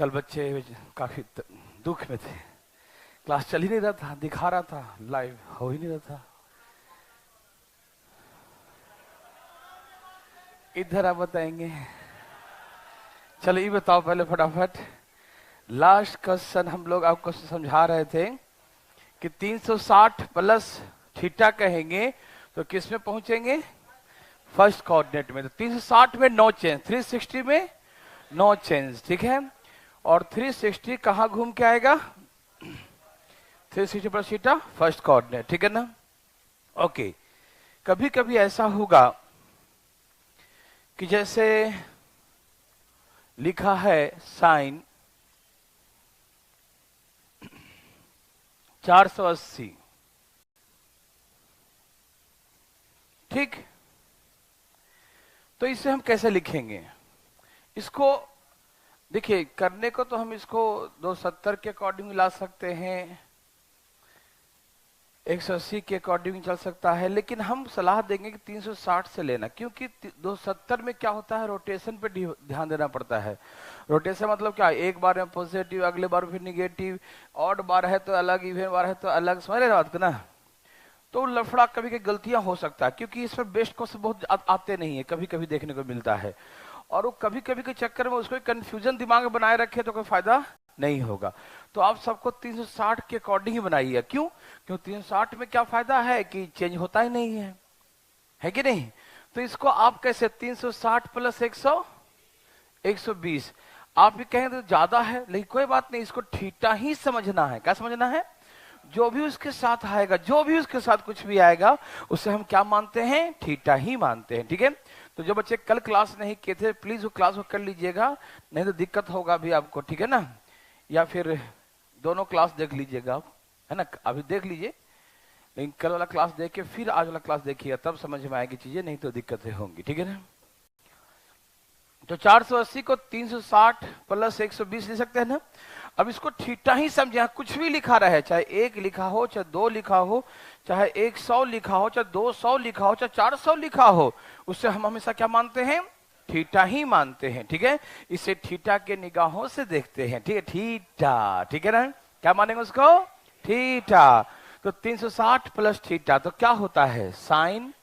कल बच्चे काफी दुख में थे, क्लास चल ही नहीं रहा था, दिखा रहा था, लाइव हो ही नहीं रहा था। इधर आप बताएंगे। चलो ये बताओ पहले फटाफट, लास्ट क्वेश्चन हम लोग आपको समझा रहे थे कि 360 प्लस थीटा कहेंगे तो किस में पहुंचेंगे? फर्स्ट कोऑर्डिनेट में। तो 360 में नो चेंज, 360 में नो चेंज, ठीक है। और 360 कहां घूम के आएगा? 360 प्लस थीटा फर्स्ट कोऑर्डिनेट, ठीक है ना। ओके, कभी कभी ऐसा होगा कि जैसे लिखा है साइन 480, ठीक। तो इसे हम कैसे लिखेंगे? इसको देखिए, करने को तो हम इसको 270 के अकॉर्डिंग ला सकते हैं, 180 के अकॉर्डिंग चल सकता है, लेकिन हम सलाह देंगे कि 360 से लेना, क्योंकि 270 में क्या होता है, रोटेशन पे ध्यान देना पड़ता है। रोटेशन मतलब क्या, एक बार में पॉजिटिव, अगले बार फिर निगेटिव, ऑड बार है तो अलग, इवन बार है तो अलग, समझ रहे बात को ना। तो लफड़ा कभी कभी गलतियां हो सकता है, क्योंकि इसमें बेस्ट क्वेश्चन बहुत आते नहीं है, कभी कभी देखने को मिलता है, और वो कभी कभी के चक्कर में उसको कंफ्यूजन दिमाग में बनाए रखे तो कोई फायदा नहीं होगा। तो आप सबको 360 के अकॉर्डिंग ही बनाइए। क्यों? क्यों 360 में क्या फायदा है कि चेंज होता ही नहीं है कि नहीं। तो इसको आप कैसे 360 प्लस 120, आप भी कहेंगे तो ज्यादा है, लेकिन कोई बात नहीं, इसको थीटा ही समझना है। क्या समझना है? जो भी उसके साथ आएगा, जो भी उसके साथ कुछ भी आएगा, उसे हम क्या मानते हैं? थीटा ही मानते हैं, ठीक है। तो जो बच्चे कल क्लास नहीं किए थे, प्लीज वो क्लास को कर लीजिएगा, नहीं तो दिक्कत होगा भी आपको, ठीक है ना। या फिर दोनों क्लास देख लीजिएगा आप, है ना, अभी देख लीजिए, लेकिन कल वाला क्लास देख के फिर आज वाला क्लास देखिएगा, तब समझ में आएगी चीजें, नहीं तो दिक्कतें होंगी, ठीक है ना। तो 480 को 360 प्लस 120 ले सकते हैं ना। अब इसको थीटा ही समझे, कुछ भी लिखा रहे, चाहे 1 लिखा हो, चाहे 2 लिखा हो, चाहे 100 लिखा हो, चाहे 200 लिखा हो, चाहे 400 लिखा हो, उससे हम हमेशा क्या मानते हैं? थीटा ही मानते हैं, ठीक है। इसे थीटा के निगाहों से देखते हैं, ठीक है, थीटा, ठीक है ना। क्या मानेंगे उसको? थीटा। तो 360 प्लस थीटा तो क्या होता है? Sine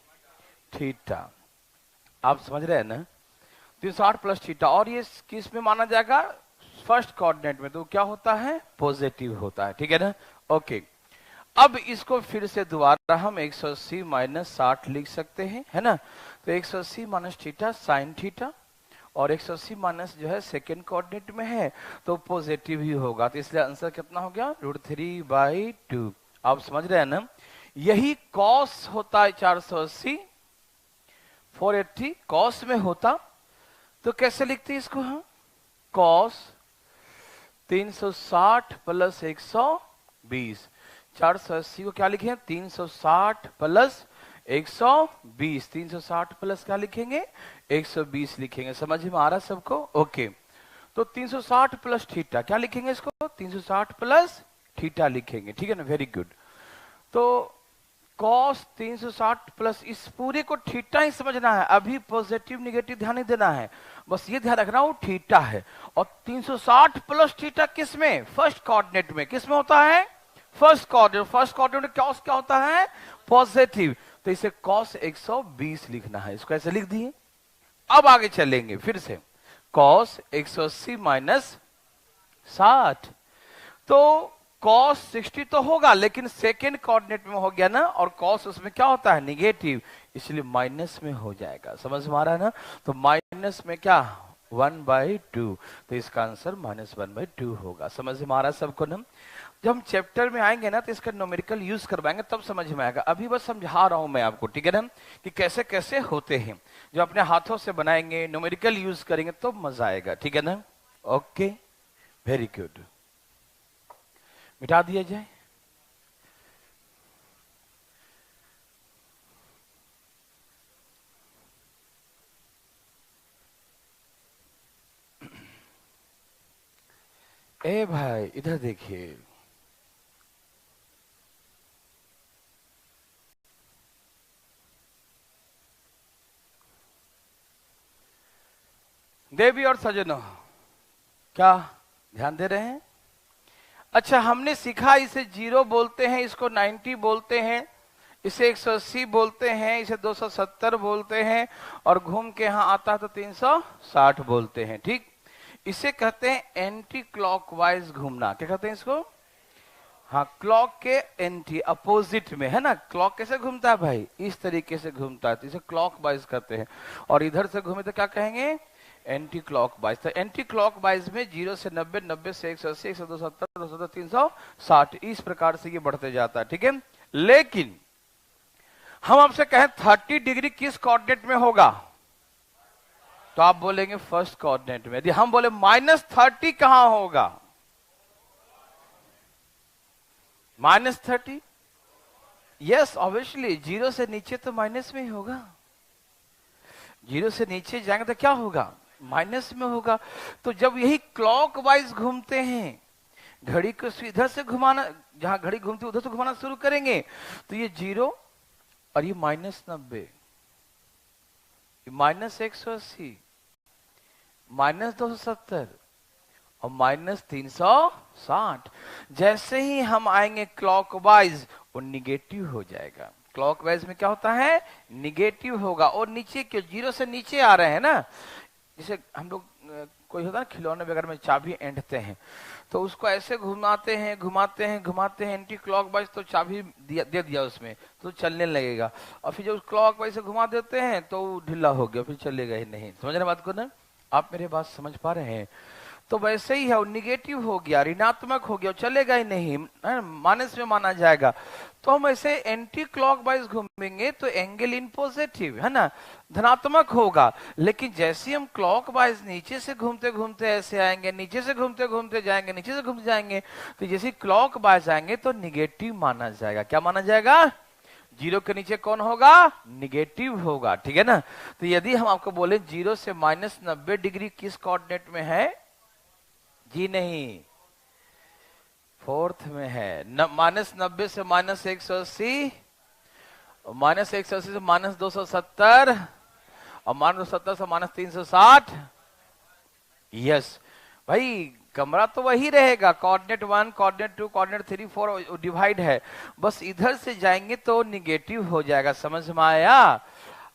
theta. आप समझ रहे हैं ना? 360 प्लस थीटा, और ये किस में माना जाएगा? फर्स्ट कोऑर्डिनेट में। तो क्या होता है? पॉजिटिव होता है, ठीक है ना। ओके, अब इसको फिर से दोबारा हम 180 माइनस 60 लिख सकते हैं, है ना। तो 180 माइनस थीटा साइन थीटा, और 180 माइनस जो है सेकेंड कोऑर्डिनेट में है, तो पॉजिटिव ही होगा। तो इसलिए आंसर कितना हो गया? √3/2। आप समझ रहे हैं ना। यही कॉस होता है 480, 480 कॉस में होता, तो कैसे लिखते हैं इसको हम? कॉस 360 प्लस 120, 480 को क्या लिखें? 360 प्लस 120, 360 प्लस क्या लिखेंगे? 120 लिखेंगे। समझ में आ रहा है सबको? ओके, तो 360 प्लस थीटा क्या लिखेंगे? इसको 360 प्लस थीटा लिखेंगे, ठीक है ना। Very good. तो कॉस 360 प्लस, इस पूरे को थीटा ही समझना है, अभी पॉजिटिव निगेटिव ध्यान नहीं देना है, बस ये ध्यान रखना वो थीटा है। और 360 प्लस थीटा किस में? फर्स्ट कोऑर्डिनेट में। किस में होता है? First coordinate. फर्स्ट कोऑर्डिनेट में कॉस क्या होता है? पॉजिटिव। तो इसे कॉस 120 लिखना है, इसको ऐसे लिख दिए। अब आगे चलेंगे फिर से, कॉस 180 माइनस 60, तो कॉस 60 तो होगा, लेकिन सेकेंड कोऑर्डिनेट में हो गया ना, और कॉस उसमें क्या होता है? निगेटिव, इसलिए माइनस में हो जाएगा। समझ में आ रहा है ना। तो माइनस में क्या? 1/2, तो इसका आंसर -1/2 होगा। समझ में आ रहा है सबको ना। जब हम चैप्टर में आएंगे ना, तो इसका न्यूमेरिकल यूज करवाएंगे, तब समझ में आएगा। अभी बस समझा रहा हूं मैं आपको, ठीक है ना, कि कैसे कैसे होते हैं। जो अपने हाथों से बनाएंगे, न्यूमेरिकल यूज करेंगे, तो मजा आएगा, ठीक है ना। Okay, very good. मिटा दिया जाए। ए भाई इधर देखिए, देवी और सजनों, क्या ध्यान दे रहे हैं? अच्छा, हमने सीखा इसे 0 बोलते हैं, इसको 90 बोलते हैं, इसे 180 बोलते हैं, इसे 270 बोलते हैं, और घूम के यहां आता है तो 360 बोलते हैं। ठीक, इसे कहते हैं एंटी क्लॉकवाइज घूमना। क्या कहते हैं इसको? हाँ, क्लॉक के एंटी, अपोजिट में, है ना। क्लॉक कैसे घूमता है भाई? इस तरीके से घूमता है, तो इसे क्लॉकवाइज कहते हैं। और इधर से घूमे तो क्या कहेंगे? Anti clockwise. तो एंटी क्लॉकवाइज में 0 से 90, 90 से 180, 100 270, 270 360, इस प्रकार से ये बढ़ते जाता है। ठीक है, लेकिन हम आपसे कहें 30 डिग्री किस कोऑर्डिनेट में होगा, तो आप बोलेंगे फर्स्ट कोऑर्डिनेट में। यदि हम बोले -30 कहां होगा? -30, यस ऑब्वियसली, 0 से नीचे तो माइनस में ही होगा। 0 से नीचे जाएंगे तो क्या होगा? माइनस में होगा। तो जब यही क्लॉकवाइज घूमते हैं, घड़ी को इधर से घुमाना, जहां घड़ी घूमती है उधर से घुमाना शुरू करेंगे, तो ये 0 और ये -90, -180, -270 और -360, जैसे ही हम आएंगे क्लॉकवाइज, वो निगेटिव हो जाएगा। क्लॉकवाइज में क्या होता है? निगेटिव होगा। और नीचे के 0 से नीचे आ रहे हैं ना, जैसे हम लोग कोई होता है खिलौने वगैरह में चाबी एंटते हैं, तो उसको ऐसे घुमाते हैं घुमाते हैं घुमाते हैं एंटी क्लॉकवाइज, तो चाबी दे दिया उसमें तो चलने लगेगा। और फिर जब क्लॉकवाइज से घुमा देते हैं तो ढीला हो गया, फिर चलेगा ही नहीं। समझ रहे बात को ना? आप मेरे बात समझ पा रहे हैं? तो वैसे ही है, वो निगेटिव हो गया, ऋणात्मक हो गया, चलेगा ही नहीं, माइनस में माना जाएगा। तो हम ऐसे एंटी क्लॉकवाइज घूमेंगे तो एंगल इन पॉजिटिव, है ना, धनात्मक होगा। लेकिन जैसे हम क्लॉकवाइज नीचे से घूमते घूमते ऐसे आएंगे, नीचे से घूमते घूमते जाएंगे, नीचे से घूमते जाएंगे, तो जैसे क्लॉकवाइज आएंगे तो निगेटिव माना जाएगा। क्या माना जाएगा? 0 के नीचे कौन होगा? निगेटिव होगा। ठीक है ना? तो यदि हम आपको बोले 0 से -90 डिग्री किस कोऑर्डिनेट में है? जी नहीं, फोर्थ में है। -90 से -180, -180 से -270 और -270 से -360। यस भाई, कमरा तो वही रहेगा, कोऑर्डिनेट 1, कोऑर्डिनेट 2, कोऑर्डिनेट 3, 4 डिवाइड है, बस इधर से जाएंगे तो निगेटिव हो जाएगा। समझ में आया?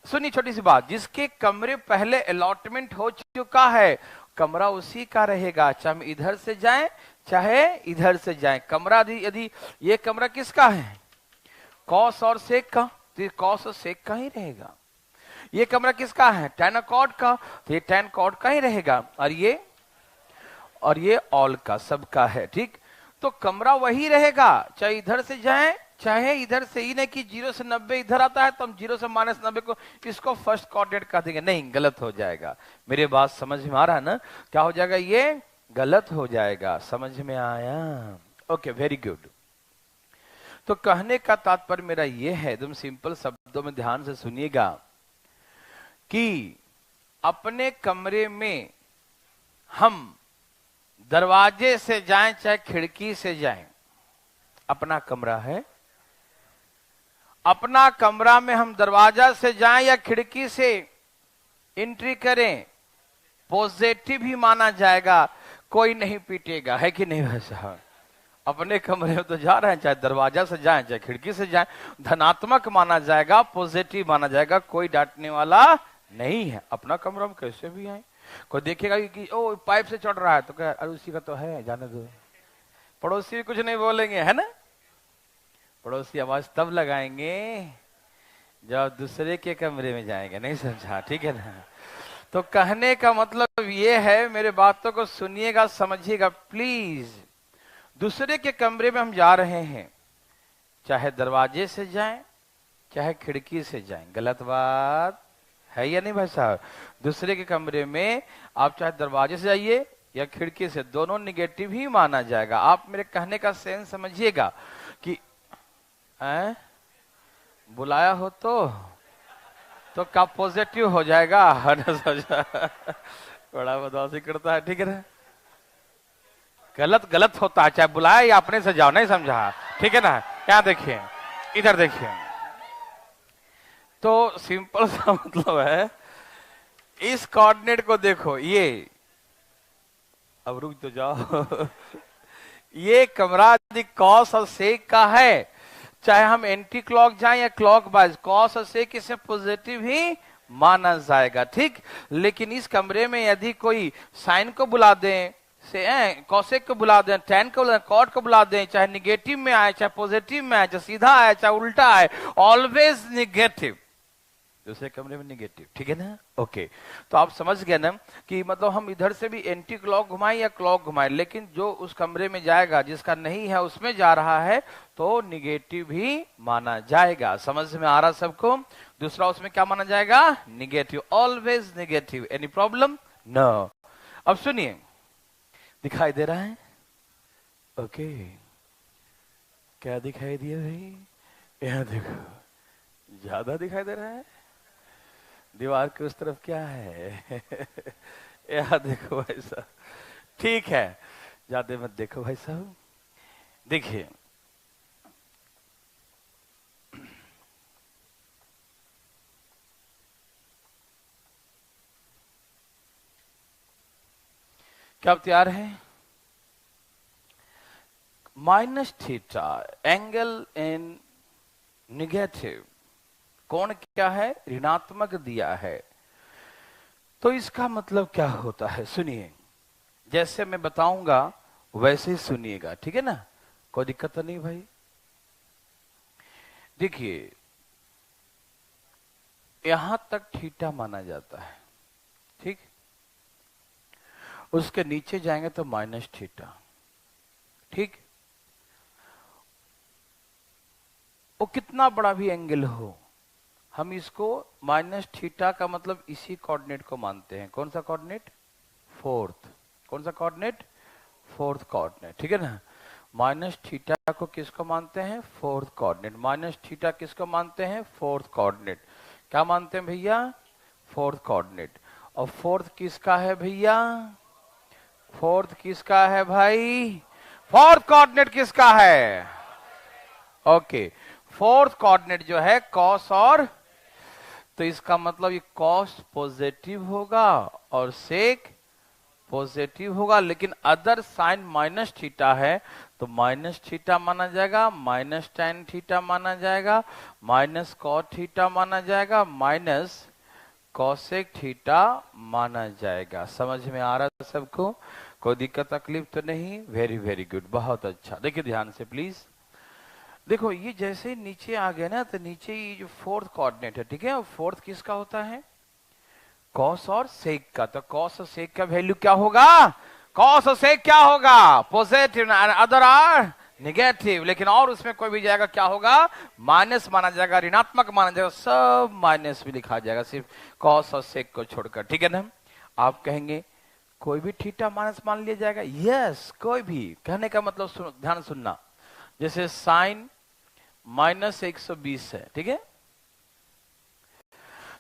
सुनिए छोटी सी बात, जिसके कमरे पहले अलॉटमेंट हो चुका है, कमरा उसी का रहेगा, चाहे हम इधर से जाएं चाहे इधर से जाएं। कमरा यदि ये कमरा किसका है? कॉस और सेक का, तो ये कॉस और सेक का ही रहेगा। ये कमरा किसका है? टैन और कॉट का, तो ये टैन कॉट का ही रहेगा। और ये ऑल का, सबका है। ठीक, तो कमरा वही रहेगा, चाहे इधर से जाएं चाहे इधर से। ही नहीं कि 0 से 90 इधर आता है तो हम 0 से -90 को इसको फर्स्ट कोऑर्डिनेट कह देंगे, नहीं, गलत हो जाएगा। मेरे बात समझ में आ रहा है ना? क्या हो जाएगा? ये गलत हो जाएगा। समझ में आया? Okay, very good. तो कहने का तात्पर्य मेरा ये है, एकदम सिंपल शब्दों में ध्यान से सुनिएगा, कि अपने कमरे में हम दरवाजे से जाएं चाहे खिड़की से जाएं, अपना कमरा है, अपना कमरा में हम दरवाजा से जाएं या खिड़की से एंट्री करें, पॉजिटिव ही माना जाएगा, कोई नहीं पीटेगा, है कि नहीं भाई साहब? अपने कमरे में तो जा रहे हैं, चाहे दरवाजा से जाएं चाहे खिड़की से जाएं, धनात्मक माना जाएगा, पॉजिटिव माना जाएगा, कोई डांटने वाला नहीं है। अपना कमरा में कैसे भी आए, कोई देखेगा कि ओ पाइप से चढ़ रहा है, तो क्या अरे उसी का तो है, जाने दो। पड़ोसी भी कुछ नहीं बोलेंगे, है ना? पड़ोसी आवाज तब लगाएंगे जब दूसरे के कमरे में जाएंगे। नहीं समझा? ठीक है ना? तो कहने का मतलब ये है, मेरे बातों को सुनिएगा, समझिएगा प्लीज। दूसरे के कमरे में हम जा रहे हैं, चाहे दरवाजे से जाएं चाहे खिड़की से जाएं, गलत बात है या नहीं भाई साहब? दूसरे के कमरे में आप चाहे दरवाजे से जाइए या खिड़की से, दोनों निगेटिव ही माना जाएगा। आप मेरे कहने का सेंस समझिएगा कि बुलाया हो तो का पॉजिटिव हो जाएगा। बड़ा बदमाशी करता है, ठीक है ना? गलत होता है, चाहे बुलाया या अपने से जाओ, नहीं समझा? ठीक है ना? क्या देखिए, इधर देखिए, तो सिंपल सा मतलब है, इस कोऑर्डिनेट को देखो, ये अब रुक तो जाओ। ये कमरा यदि कॉस और सेक का है, चाहे हम एंटी क्लॉक जाएं या क्लॉक वाइज, कॉस और सेक इसे पॉजिटिव ही माना जाएगा, ठीक। लेकिन इस कमरे में यदि कोई साइन को बुला दें, से कॉसेक को बुला दें, टैन को बुला दें, कॉट को बुला दें, चाहे निगेटिव में आए चाहे पॉजिटिव में आए, चाहे सीधा आए चाहे उल्टा आए, ऑलवेज निगेटिव, दूसरे कमरे में निगेटिव, ठीक है ना। ओके, तो आप समझ गए ना कि मतलब हम इधर से भी एंटी क्लॉक घुमाएं या क्लॉक घुमाएं, लेकिन जो उस कमरे में जाएगा जिसका नहीं है उसमें जा रहा है तो निगेटिव ही माना जाएगा। समझ में आ रहा सबको। दूसरा उसमें क्या माना जाएगा, negative, always negative. Any problem? No. अब सुनिए, दिखाई दे रहा है? ओके, क्या दिखाई दिया भाई? यहाँ देखो, ज्यादा दिखाई दे रहा है। दीवार के उस तरफ क्या है? यहाँ देखो भाई साहब, ठीक है, ज्यादा मत देखो भाई साहब। देखिए, क्या आप तैयार हैं? Minus theta angle in negative, कोण क्या है? ऋणात्मक दिया है। तो इसका मतलब क्या होता है? सुनिए, जैसे मैं बताऊंगा वैसे ही सुनिएगा, ठीक है ना, कोई दिक्कत तो नहीं भाई। देखिए, यहां तक थीटा माना जाता है, ठीक। उसके नीचे जाएंगे तो माइनस थीटा, ठीक। वो कितना बड़ा भी एंगल हो, हम इसको माइनस थीटा का मतलब इसी कोऑर्डिनेट को मानते हैं। कौन सा कोऑर्डिनेट? फोर्थ। कौन सा कोऑर्डिनेट? फोर्थ कोऑर्डिनेट, ठीक है ना। माइनस थीटा को किसको मानते हैं? Fourth coordinate. माइनस थीटा किसको मानते हैं? Fourth coordinate. क्या मानते हैं भैया? Fourth coordinate. और फोर्थ किसका है भैया? फोर्थ किसका है भाई? फोर्थ कोऑर्डिनेट किसका है? ओके, फोर्थ कोऑर्डिनेट जो है कॉस, और तो इसका मतलब ये कॉस पॉजिटिव होगा और सेक पॉजिटिव होगा, लेकिन अदर साइन माइनस थीटा है तो माइनस थीटा माना जाएगा, माइनस टेन थीटा माना जाएगा, माइनस कॉट थीटा माना जाएगा, माइनस कॉसेक थीटा माना जाएगा। समझ में आ रहा है सबको? कोई दिक्कत तकलीफ तो नहीं? वेरी वेरी गुड, बहुत अच्छा। देखिए ध्यान से प्लीज। देखो, ये जैसे ही नीचे आ गया ना, तो नीचे ये जो फोर्थ कोऑर्डिनेट है, ठीक है, फोर्थ किसका होता है? कॉस और सेक का। तो कॉस और सेक का वैल्यू क्या होगा? कॉस और सेक क्या होगा? Positive, other are negative. लेकिन और उसमें कोई भी जाएगा क्या होगा? माइनस माना जाएगा, ऋणात्मक माना जाएगा, सब माइनस भी लिखा जाएगा, सिर्फ कॉस और सेक को छोड़कर, ठीक है ना। आप कहेंगे कोई भी थीटा माइनस मान लिया जाएगा? यस, कोई भी। कहने का मतलब ध्यान सुनना, जैसे साइन माइनस 120 है, ठीक है,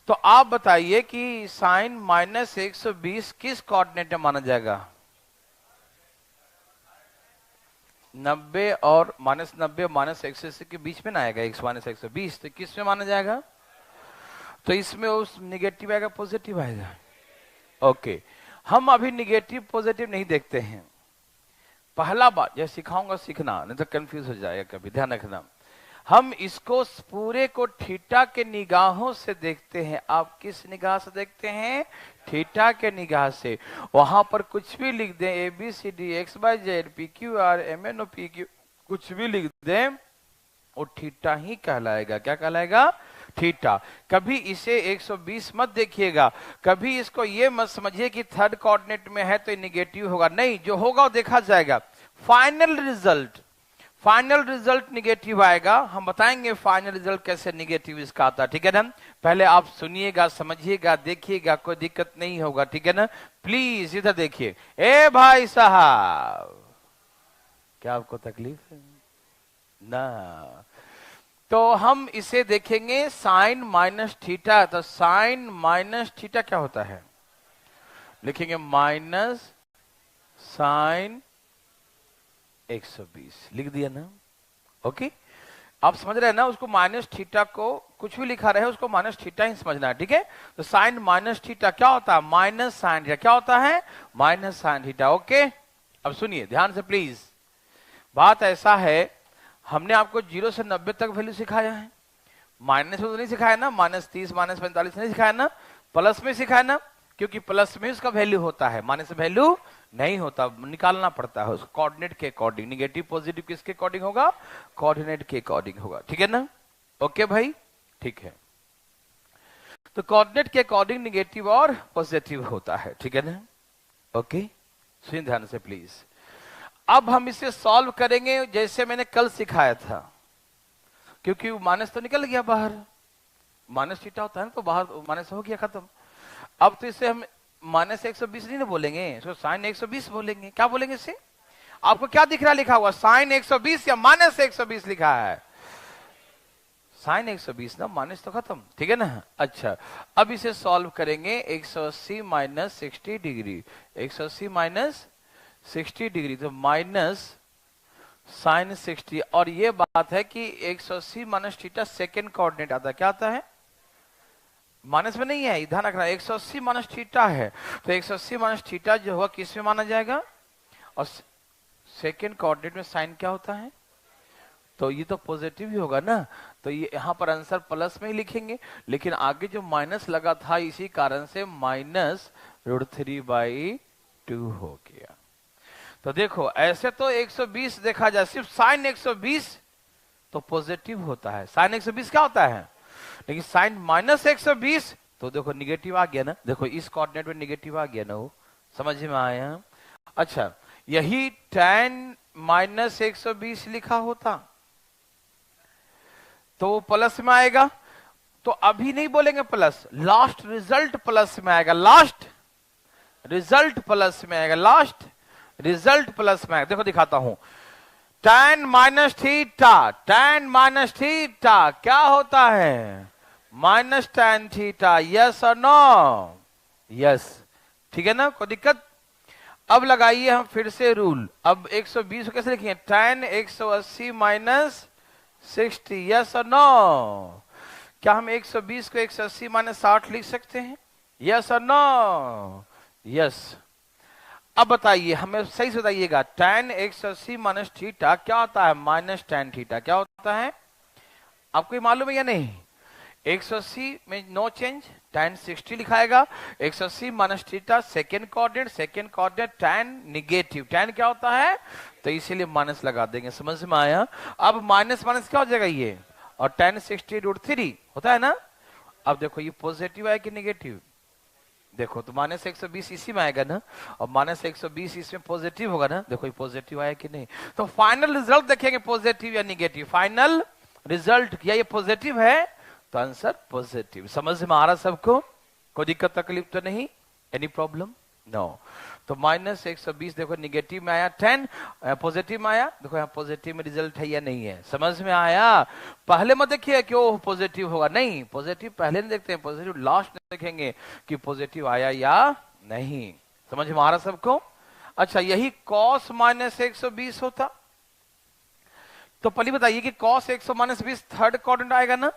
तो आप बताइए कि साइन माइनस 120 किस कोऑर्डिनेट में माना जाएगा? 90 और -90 और -180 के बीच में ना आएगा, -120, तो किस में माना जाएगा? तो इसमें उस निगेटिव आएगा, पॉजिटिव आएगा। ओके, हम अभी निगेटिव पॉजिटिव नहीं देखते हैं। पहला बात यह सिखाऊंगा, सीखना, नहीं तो कंफ्यूज हो जाएगा कभी, ध्यान रखना। हम इसको पूरे को थीटा के निगाहों से देखते हैं। आप किस निगाह से देखते हैं? थीटा के निगाह से। वहां पर कुछ भी लिख दें, ABCD XYZ PQR MN PQ, कुछ भी लिख दें, वो थीटा ही कहलाएगा। क्या कहलाएगा? थीटा। कभी इसे 120 मत देखिएगा, कभी इसको ये मत समझिए कि थर्ड कोऑर्डिनेट में है तो ये निगेटिव होगा। नहीं, जो होगा वो देखा जाएगा। फाइनल रिजल्ट निगेटिव आएगा। हम बताएंगे फाइनल रिजल्ट कैसे निगेटिव इसका आता है, ठीक है ना। पहले आप सुनिएगा, समझिएगा, देखिएगा, कोई दिक्कत नहीं होगा, ठीक है ना। प्लीज इधर देखिए। ए भाई साहब, क्या आपको तकलीफ है ना? तो हम इसे देखेंगे साइन माइनस थीटा। तो साइन माइनस थीटा क्या होता है? लिखेंगे माइनस साइन 120, लिख दिया ना। ओके, आप समझ रहे हैं ना, उसको माइनस थीटा को कुछ भी लिखा रहे उसको माइनस थीटा ही समझना है, ठीक है। तो साइन माइनस थीटा क्या होता है, माइनस साइन थीटा, क्या होता है, माइनस साइन थीटा। ओके, अब सुनिए ध्यान से प्लीज। बात ऐसा है, हमने आपको 0 से 90 तक वैल्यू सिखाया है, माइनस में तो नहीं सिखाया ना, -30 -45 नहीं सिखाया ना, प्लस में सिखाया ना, क्योंकि प्लस में उसका वैल्यू होता है, माइनस में वैल्यू नहीं होता, निकालना पड़ता है उसको कोऑर्डिनेट के अकॉर्डिंग। निगेटिव पॉजिटिव किसके अकॉर्डिंग होगा, कोऑर्डिनेट के अकॉर्डिंग होगा, ठीक है ना। ओके भाई, ठीक है। तो कोऑर्डिनेट के अकॉर्डिंग निगेटिव और पॉजिटिव होता है, ठीक है ना। ओके, सुनिए ध्यान से प्लीज। अब हम इसे सॉल्व करेंगे जैसे मैंने कल सिखाया था, क्योंकि माइनस तो निकल गया बाहर, माइनस थीटा होता है ना, तो बाहर माइनस हो गया, खत्म। अब तो इसे हम -120 नहीं ना बोलेंगे, इसको साइन 120 बोलेंगे। क्या बोलेंगे इसे, आपको क्या दिख रहा है लिखा हुआ, साइन 120 या -120 लिखा है, साइन 120 ना, माइनस तो खत्म, ठीक है ना। अच्छा, अब इसे सॉल्व करेंगे, 180 - 60 डिग्री, 180 - 60 डिग्री, तो माइनस साइन 60। और ये बात है कि 180 माइनस थीटा सेकेंड कोऑर्डिनेट आता है, क्या आता है, माइनस में नहीं है, ध्यान रखना, 180 माइनस थीटा है, तो 180 माइनस थीटा जो होगा किस में माना जाएगा, और सेकेंड कोऑर्डिनेट में साइन क्या होता है, तो ये तो पॉजिटिव ही होगा ना, तो ये यहां पर आंसर प्लस में ही लिखेंगे, लेकिन आगे जो माइनस लगा था इसी कारण से -√3/2 हो गया। तो देखो ऐसे तो 120 देखा जाए, सिर्फ साइन 120 तो पॉजिटिव होता है, साइन 120 क्या होता है, लेकिन साइन -120 तो देखो निगेटिव आ गया ना, देखो इस कोऑर्डिनेट में निगेटिव आ गया ना, वो समझ में आया। अच्छा, यही tan -120 लिखा होता तो वो प्लस में आएगा, तो अभी नहीं बोलेंगे प्लस, लास्ट रिजल्ट प्लस में आएगा, लास्ट रिजल्ट प्लस में आएगा, लास्ट रिजल्ट प्लस में आएगा। देखो दिखाता हूं, tan -थीटा क्या होता है, -tan थीटा, यस और नो, यस, ठीक है ना, कोई दिक्कत। अब लगाइए हम फिर से रूल, अब 120 को कैसे लिखेंगे, tan 180 - 60, यस और नो। क्या हम 120 को 180 - 60 लिख सकते हैं, यस और नो, यस। अब बताइए, हमें सही से बताइएगा, tan 180 माइनस थीटा क्या होता है, -tan थीटा क्या होता है, आपको ये मालूम है या नहीं। 180 में नो चेंज, tan 60 लिखाएगा, 180 minus theta second coordinate tan negative, tan क्या होता है, तो इसीलिए माइनस लगा देंगे, समझ में आया। अब माइनस माइनस क्या हो जाएगा ये, और tan 60√3 होता है ना। अब देखो ये पॉजिटिव है कि निगेटिव, देखो तो -120 इसी में आएगा ना, और -120 इसमें पॉजिटिव होगा ना, देखो ये पॉजिटिव आया कि नहीं। तो फाइनल रिजल्ट देखेंगे पॉजिटिव या निगेटिव, फाइनल रिजल्ट क्या ये पॉजिटिव है, तो आंसर पॉजिटिव। समझ में आ रहा सबको, कोई दिक्कत तकलीफ तो नहीं, एनी प्रॉब्लम, नो। तो -120 देखो निगेटिव में आया, 10 पॉजिटिव में आया, देखो यहाँ पॉजिटिव में रिजल्ट है या नहीं है, समझ में आया। पहले मत देखिए क्यों पॉजिटिव होगा, नहीं, पॉजिटिव पहले नहीं देखते हैं, पॉजिटिव लास्ट में देखेंगे कि पॉजिटिव आया या नहीं, समझ में आ रहा सबको। अच्छा, यही cos -120 होता, तो पहले बताइए कि cos 120 थर्ड कोऑर्डिनेट आएगा ना,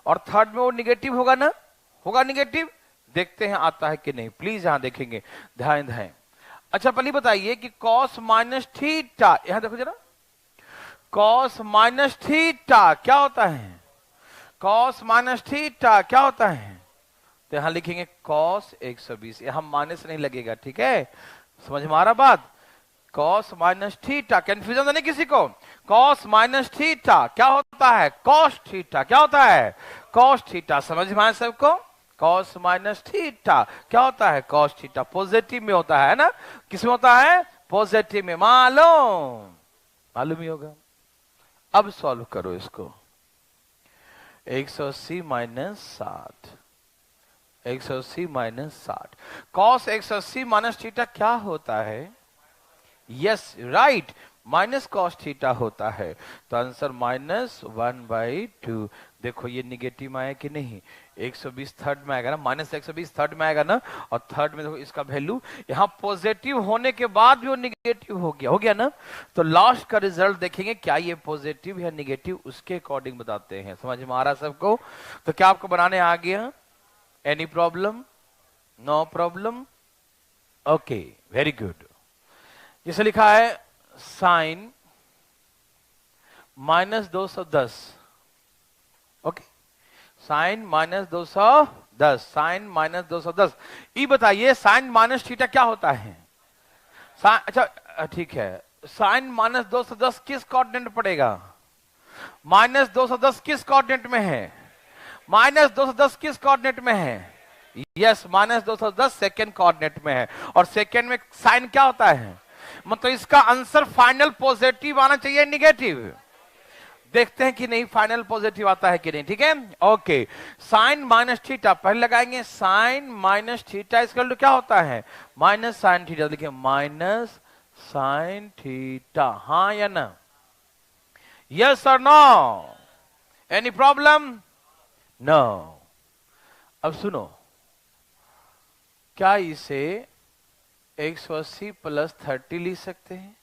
और थर्ड में वो निगेटिव होगा ना, होगा निगेटिव, देखते हैं आता है कि नहीं, प्लीज यहां देखेंगे, ध्यान दें। अच्छा पहले बताइए कि cos -थीटा, यहां देखो जरा, cos -थीटा क्या होता है, cos -थीटा क्या होता है, तो यहां लिखेंगे cos 120, यहां माइनस नहीं लगेगा, ठीक है, समझ में आ रहा बात। cos -थीटा, कंफ्यूजन नहीं किसी को, cos -थीटा क्या होता है, cos थीटा क्या होता है, cos थीटा, समझ में आया सबको। cos -थीटा क्या होता है, cos थीटा, पॉजिटिव में होता है ना, किसमें होता है, पॉजिटिव में, मालूम ही होगा। अब सॉल्व करो इसको, 180 - 60, 180 - 60, cos 180 - थीटा क्या होता है, yes right, minus cos theta होता है। तो आंसर -1/2। देखो ये निगेटिव में आया कि नहीं, 120 थर्ड में आएगा ना, -120 थर्ड में आएगा ना, और थर्ड में देखो इसका वैल्यू यहाँ पॉजिटिव होने के बाद भी वो निगेटिव हो गया ना। तो लास्ट का रिजल्ट देखेंगे क्या ये पॉजिटिव या निगेटिव, उसके अकॉर्डिंग बताते हैं। समझ में आ रहा सबको? तो क्या आपको बनाने आ गया? Any problem? No problem? Okay, very good. जैसे लिखा है साइन -210, ओके, साइन -210, साइन -210। ये बताइए साइन माइनस थीटा क्या होता है? अच्छा ठीक है, साइन -210 किस कोऑर्डिनेट में पड़ेगा? -210 किस कोऑर्डिनेट में है? -210 किस कोऑर्डिनेट में है? यस, -210 सेकेंड कोऑर्डिनेट में है। और सेकेंड में साइन क्या होता है? मतलब इसका आंसर फाइनल पॉजिटिव आना चाहिए, निगेटिव? देखते हैं कि नहीं फाइनल पॉजिटिव आता है कि नहीं। ठीक है, ओके। साइन माइनस थीटा पहले लगाएंगे, साइन माइनस थीटा इसका क्या होता है? Minus sine theta. देखिए माइनस साइन थीटा, हाँ या ना? यस और नो? Any problem? नो। अब सुनो, क्या इसे 180 + 30 लिख सकते हैं?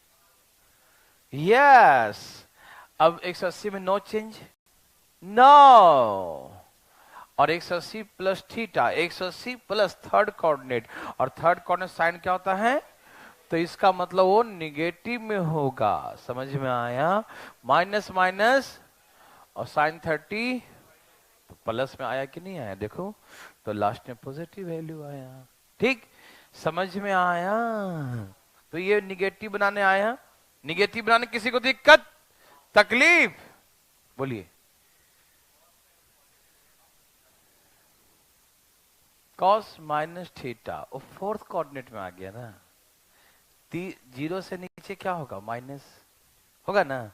यस। अब 180 में नो चेंज, नो। और 180 plus theta, 180 plus third coordinate, और थर्ड कोऑर्डिनेट साइन क्या होता है? तो इसका मतलब वो निगेटिव में होगा। समझ में आया? माइनस माइनस और साइन 30 तो प्लस में आया कि नहीं आया? देखो तो लास्ट में पॉजिटिव वैल्यू आया। ठीक, समझ में आया? तो ये निगेटिव बनाने आया। निगेटिव बनाने किसी को दिक्कत तकलीफ? बोलिए। कॉस माइनस थीटा वो फोर्थ कोऑर्डिनेट में आ गया ना। 0 से नीचे क्या होगा? माइनस होगा ना।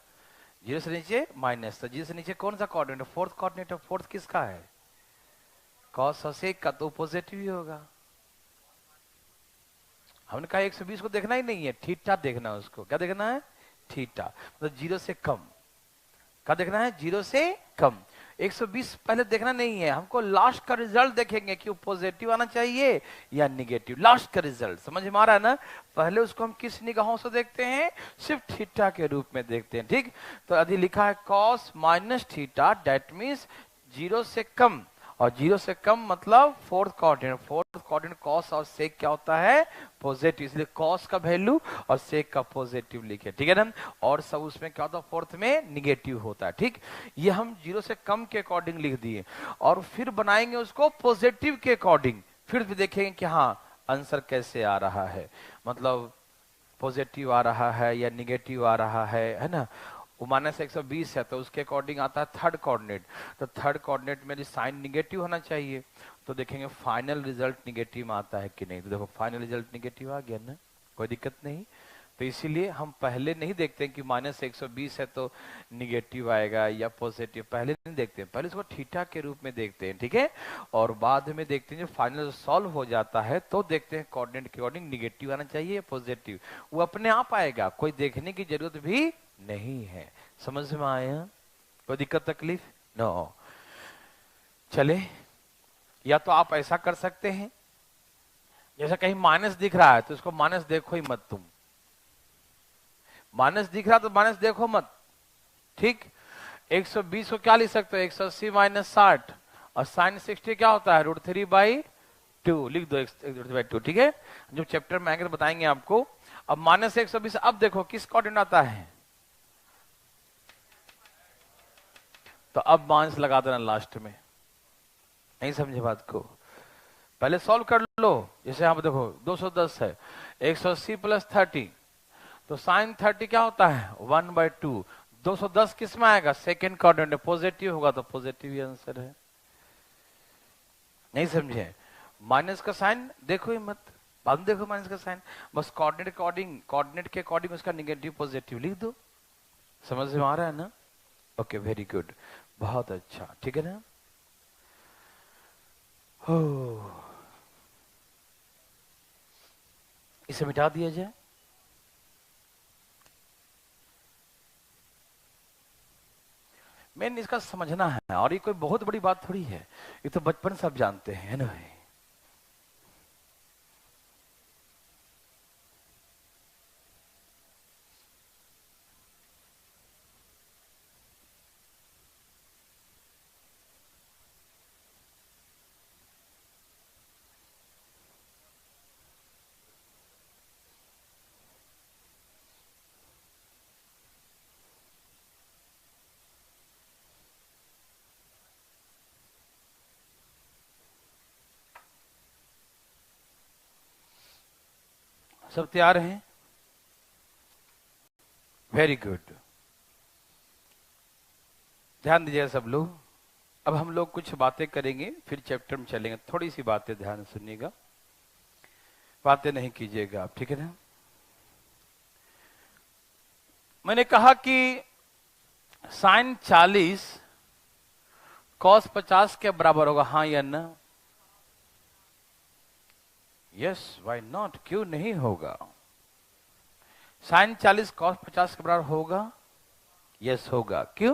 0 से नीचे माइनस, तो 0 से नीचे कौन सा कोऑर्डिनेट? Fourth coordinate. फोर्थ किसका है? कॉस सेक का, तो पॉजिटिव ही होगा। हमने कहा 120 को देखना ही नहीं है, थीटा देखना है उसको। क्या देखना है? थीटा। मतलब 0 से कम। क्या देखना है? 0 से कम। 120 पहले देखना नहीं है हमको, लास्ट का रिजल्ट देखेंगे कि वो पॉजिटिव आना चाहिए या निगेटिव। लास्ट का रिजल्ट समझ में आ रहा है ना? पहले उसको हम किस निगाहों से देखते हैं? सिर्फ थीटा के रूप में देखते हैं। ठीक, तो अभी लिखा है cos minus theta, that means 0 से कम। और 0 से कम मतलब fourth coordinate. Fourth coordinate cos और सेक क्या होता है? पॉजिटिव। इसलिए कॉस का वैल्यू और सेक का पॉजिटिव लिखे। ठीक है ना? और सब उसमें क्या होता है? फोर्थ में निगेटिव होता है। ठीक, ये हम 0 से कम के अकॉर्डिंग लिख दिए, और फिर बनाएंगे उसको पॉजिटिव के अकॉर्डिंग। फिर भी देखेंगे कि हाँ आंसर कैसे आ रहा है, मतलब पॉजिटिव आ रहा है या निगेटिव आ रहा है ना? वो -120 है तो उसके अकॉर्डिंग आता है थर्ड कोऑर्डिनेट। तो थर्ड कोऑर्डिनेट में साइन निगेटिव होना चाहिए। तो देखेंगे फाइनल रिजल्ट निगेटिव आता है कि नहीं। तो देखो फाइनल रिजल्ट निगेटिव आ गया ना, कोई दिक्कत नहीं। तो इसीलिए हम पहले नहीं देखते हैं कि -120 है तो निगेटिव आएगा या पॉजिटिव, पहले नहीं देखते हैं। पहले इसको थीटा के रूप में देखते हैं। ठीक है, और बाद में देखते हैं जब फाइनल सॉल्व हो जाता है तो देखते हैं कोऑर्डिनेट के अकॉर्डिंग निगेटिव आना चाहिए या पॉजिटिव। वो अपने आप आएगा, कोई देखने की जरूरत भी नहीं है। समझ में आया? कोई दिक्कत तकलीफ? नो। चले, या तो आप ऐसा कर सकते हैं, जैसे कहीं माइनस दिख रहा है तो इसको माइनस देखो ही मत तुम। माइनस दिख रहा तो माइनस देखो मत। ठीक, 120 को क्या लिख सकते हो? 180 - 60, और साइन 60 क्या होता है? √3/2 लिख दो, 1/2। ठीक है, जब चैप्टर में आएंगे बताएंगे आपको। अब -120, अब देखो किस कोऑर्डिनेट आता है? तो अब माइनस लगा देना लास्ट में। नहीं समझे बात को? पहले सॉल्व कर लो। जैसे यहाँ पे देखो 210 है, 180 + 30, तो साइन 30 क्या होता है? 1/2। 210 किस में आएगा? Second coordinate. पॉजिटिव होगा तो पॉजिटिव ही आंसर है। नहीं समझे? माइनस का साइन देखो ही मत, बाद में देखो माइनस का साइन। बस कोऑर्डिनेट के अकॉर्डिंग उसका निगेटिव पॉजिटिव लिख दो। समझ में आ रहा है ना? ओके, वेरी गुड, बहुत अच्छा। ठीक है ना? हो, इसे मिटा दिया जाए। मेन इसका समझना है, और ये कोई बहुत बड़ी बात थोड़ी है, ये तो बचपन सब जानते हैं, है ना भाई। सब तैयार हैं? वेरी गुड, ध्यान दीजिएगा सब लोग। अब हम लोग कुछ बातें करेंगे, फिर चैप्टर में चलेंगे। थोड़ी सी बातें ध्यान से सुनिएगा, बातें नहीं कीजिएगा आप, ठीक है ना। मैंने कहा कि साइन 40 कॉस 50 के बराबर होगा, हाँ या ना? यस, व्हाई नॉट, क्यों नहीं होगा? साइन 40 कॉस 50 के बराबर होगा? यस होगा। क्यों?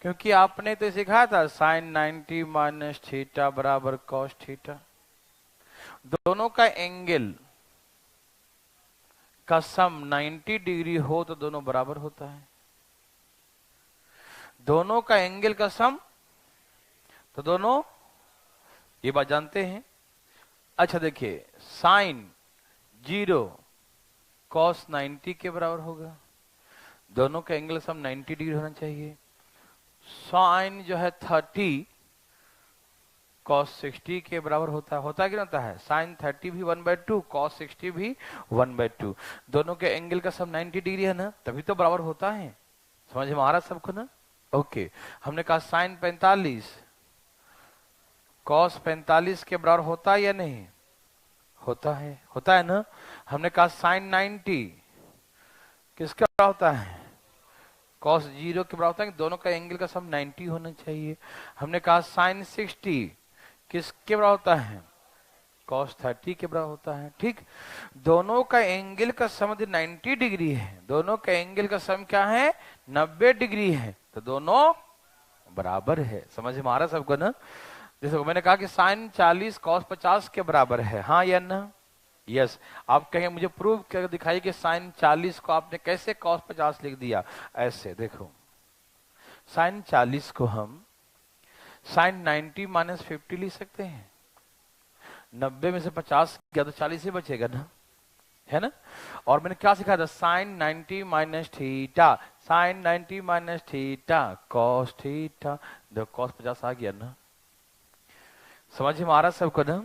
क्योंकि आपने तो सिखाया था साइन 90 माइनस थीटा बराबर कॉस थीटा। दोनों का एंगल का सम 90 डिग्री हो तो दोनों बराबर होता है। दोनों का एंगल का सम तो दोनों, ये बात जानते हैं। अच्छा देखिए, साइन 0 कॉस 90 के बराबर होगा, दोनों का एंगल सम 90 डिग्री होना चाहिए। साइन जो है 30 कॉस 60 के बराबर होता है कि नहीं होता है? साइन 30 भी 1/2, कॉस 60 भी 1/2, दोनों के एंगल का सम 90 डिग्री है ना, तभी तो बराबर होता है। समझ में आ रहा सबको ना? ओके, हमने कहा साइन 45 कॉस 45 के बराबर होता है या नहीं? होता है ना। हमने कहा साइन 90 किसका बराबर होता है? कॉस 0 के बराबर होता है। दोनों का एंगल का सम 90 होना चाहिए। हमने कहा साइन 60 किसके बराबर होता है? कॉस 30 के बराबर होता है। ठीक, दोनों का एंगल का सम 90 डिग्री है, दोनों का एंगल का सम क्या है? 90 डिग्री है, तो दोनों बराबर है। समझ में आ रहा सबको ना? जैसे मैंने कहा कि साइन 40 कॉस 50 के बराबर है, हाँ या ना? यस। आप कहेंगे मुझे प्रूव करके दिखाइए कि साइन 40 को आपने कैसे कॉस 50 लिख दिया। ऐसे देखो, साइन 40 को हम साइन 90 माइनस 50 लिख सकते हैं। 90 में से 50 गया तो 40 ही बचेगा ना, है ना। और मैंने क्या सिखाया था? Sine 90 minus theta, sine 90 minus theta cos theta, देखो कॉस 50 आ गया ना। समझ में आ रहा सबको ना?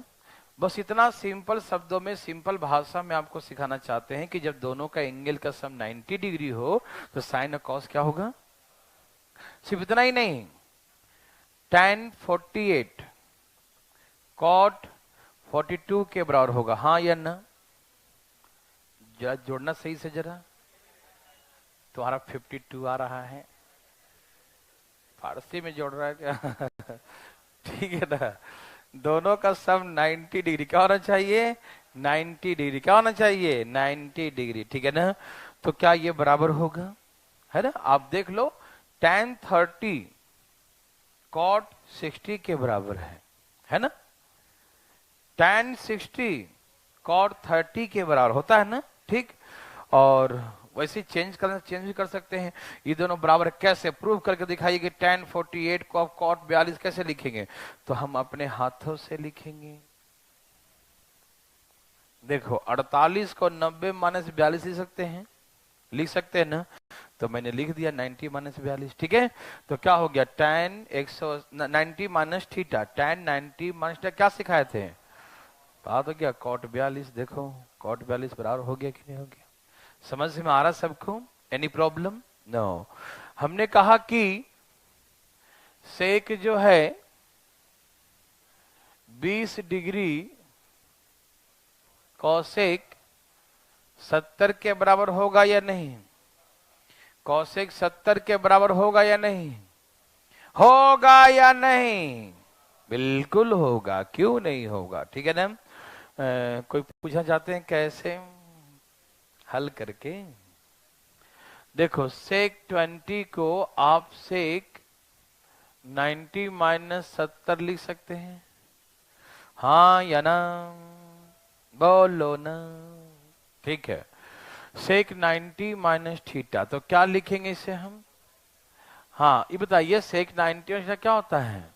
बस इतना सिंपल शब्दों में, सिंपल भाषा में आपको सिखाना चाहते हैं कि जब दोनों का एंगल का सम 90 डिग्री हो तो साइन और कॉस क्या होगा। सिर्फ इतना ही नहीं, tan 48 कॉट 42 के बराबर होगा, हाँ या ना? जरा जोड़ना सही से जरा, तुम्हारा 52 आ रहा है, फारसी में जोड़ रहा है क्या? ठीक है ना। दोनों का सम 90 डिग्री क्या होना चाहिए? 90 डिग्री क्या होना चाहिए? 90 डिग्री, ठीक है ना। तो क्या ये बराबर होगा? है ना। आप देख लो, tan 30 कॉट 60 के बराबर है ना। tan 60 कॉट 30 के बराबर होता है ना। ठीक, और वैसे चेंज भी कर सकते हैं। ये दोनों बराबर कैसे प्रूव करके दिखाइए कि tan 48 को आप कॉट 42 कैसे लिखेंगे? तो हम अपने हाथों से लिखेंगे। देखो 48 को 90 माइनस 42 लिख सकते हैं ना। तो मैंने लिख दिया 90 माइनस 42, ठीक है। तो क्या हो गया? tan 90 minus theta, tan 90 minus क्या सिखाए थे? बात हो गया कॉट 42। देखो कॉट 42 बराबर हो गया कि नहीं हो गया? समझ में आ रहा सबको? Any problem? नो। हमने कहा कि सेक जो है 20 डिग्री कॉसेक 70 के बराबर होगा या नहीं? कॉसेक 70 के बराबर होगा या नहीं? होगा या नहीं? बिल्कुल होगा, क्यों नहीं होगा? ठीक है ना। कोई पूछना चाहते हैं कैसे हल करके? देखो सेक 20 को आप सेक 90 माइनस 70 लिख सकते हैं, हाँ या ना, बोलो ना। ठीक है, सेक 90 माइनस थीटा, तो क्या लिखेंगे इसे हम? हाँ ये बताइए, सेक 90 और क्या होता है?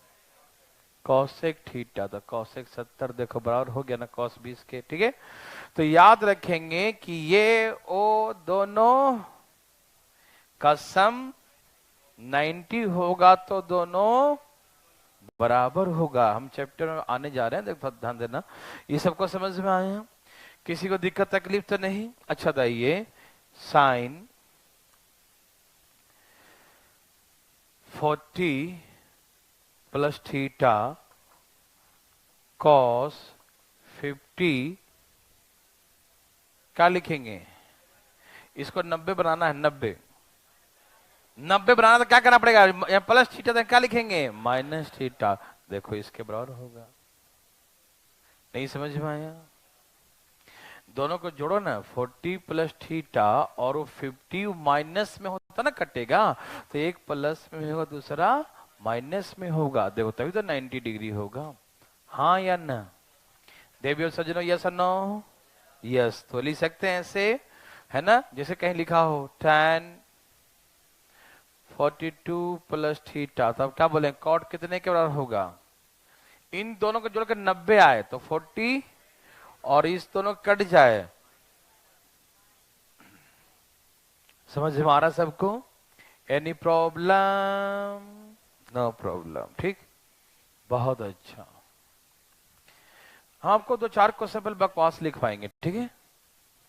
Cosec theta. तो कॉसेक 70 देखो बराबर हो गया ना कॉस 20 के। ठीक है, तो याद रखेंगे कि ये ओ दोनों का सम 90 होगा तो दोनों बराबर होगा। हम चैप्टर में आने जा रहे हैं, देखो ध्यान देना। ये सबको समझ में आया? किसी को दिक्कत तकलीफ तो नहीं? अच्छा बताइए, साइन 40 प्लस थीटा कॉस 50, क्या लिखेंगे? इसको 90 बनाना है, 90 बनाना तो क्या करना पड़ेगा? प्लस थीटा तो क्या लिखेंगे? Minus theta. देखो इसके बराबर होगा। नहीं समझ में आया? दोनों को जोड़ो ना, 40 प्लस थीटा और वो 50 माइनस में होता ना कटेगा, तो एक प्लस में होगा दूसरा माइनस में होगा। देखो तभी तो 90 डिग्री होगा। हाँ या ना? देवियों सज्जनों, यस और नो? यस। तो लिख सकते हैं ऐसे, है ना, जैसे कहीं लिखा हो tan 42 प्लस थीटा, तो अब क्या बोले, कॉट कितने के बराबर होगा? इन दोनों को जोड़कर 90 आए तो 40, और इस दोनों कट जाए। समझ में आ रहा सबको? Any problem? No problem. ठीक, बहुत अच्छा। हम आपको 2-4 क्वेश्चन बकवास लिखवाएंगे, ठीक है,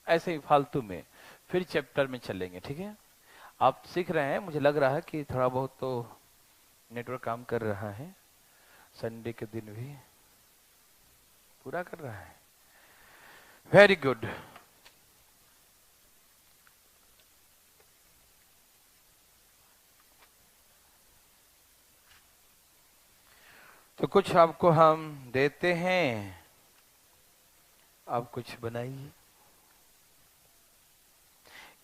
ऐसे ही फालतू में, फिर चैप्टर में चलेंगे। ठीक है, आप सीख रहे हैं, मुझे लग रहा है कि थोड़ा बहुत तो नेटवर्क काम कर रहा है, संडे के दिन भी पूरा कर रहा है। Very good. तो कुछ आपको हम देते हैं, आप कुछ बनाइए।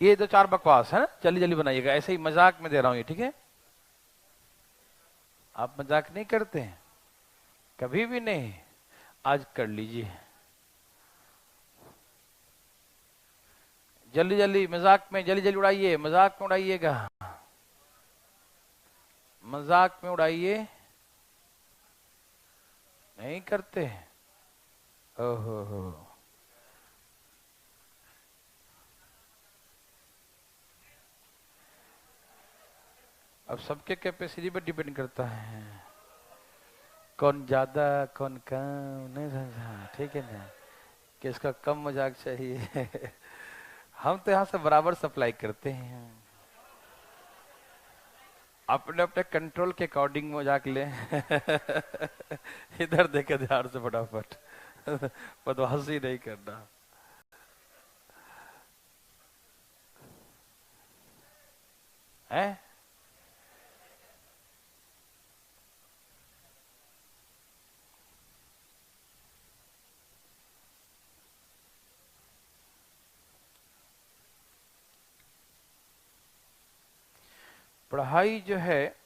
ये 2-4 बकवास है ना, जल्दी जल्दी बनाइएगा, ऐसे ही मजाक में दे रहा हूं ये, ठीक है? आप मजाक नहीं करते हैं कभी भी नहीं, आज कर लीजिए जल्दी जल्दी, मजाक में जल्दी जल्दी उड़ाइए, मजाक में उड़ाइएगा, मजाक में उड़ाइए। नहीं करते? ओहो हो। अब सबके कैपेसिटी पर डिपेंड करता है, कौन ज्यादा कौन कम, नहीं समझा? ठीक है ना, किसका कम मजाक चाहिए? हम तो यहाँ से बराबर सप्लाई करते हैं, अपने अपने कंट्रोल के अकॉर्डिंग मजाक ले। इधर देखे ध्यान से फटाफट, बदमाशी नहीं करना है। पढ़ाई जो है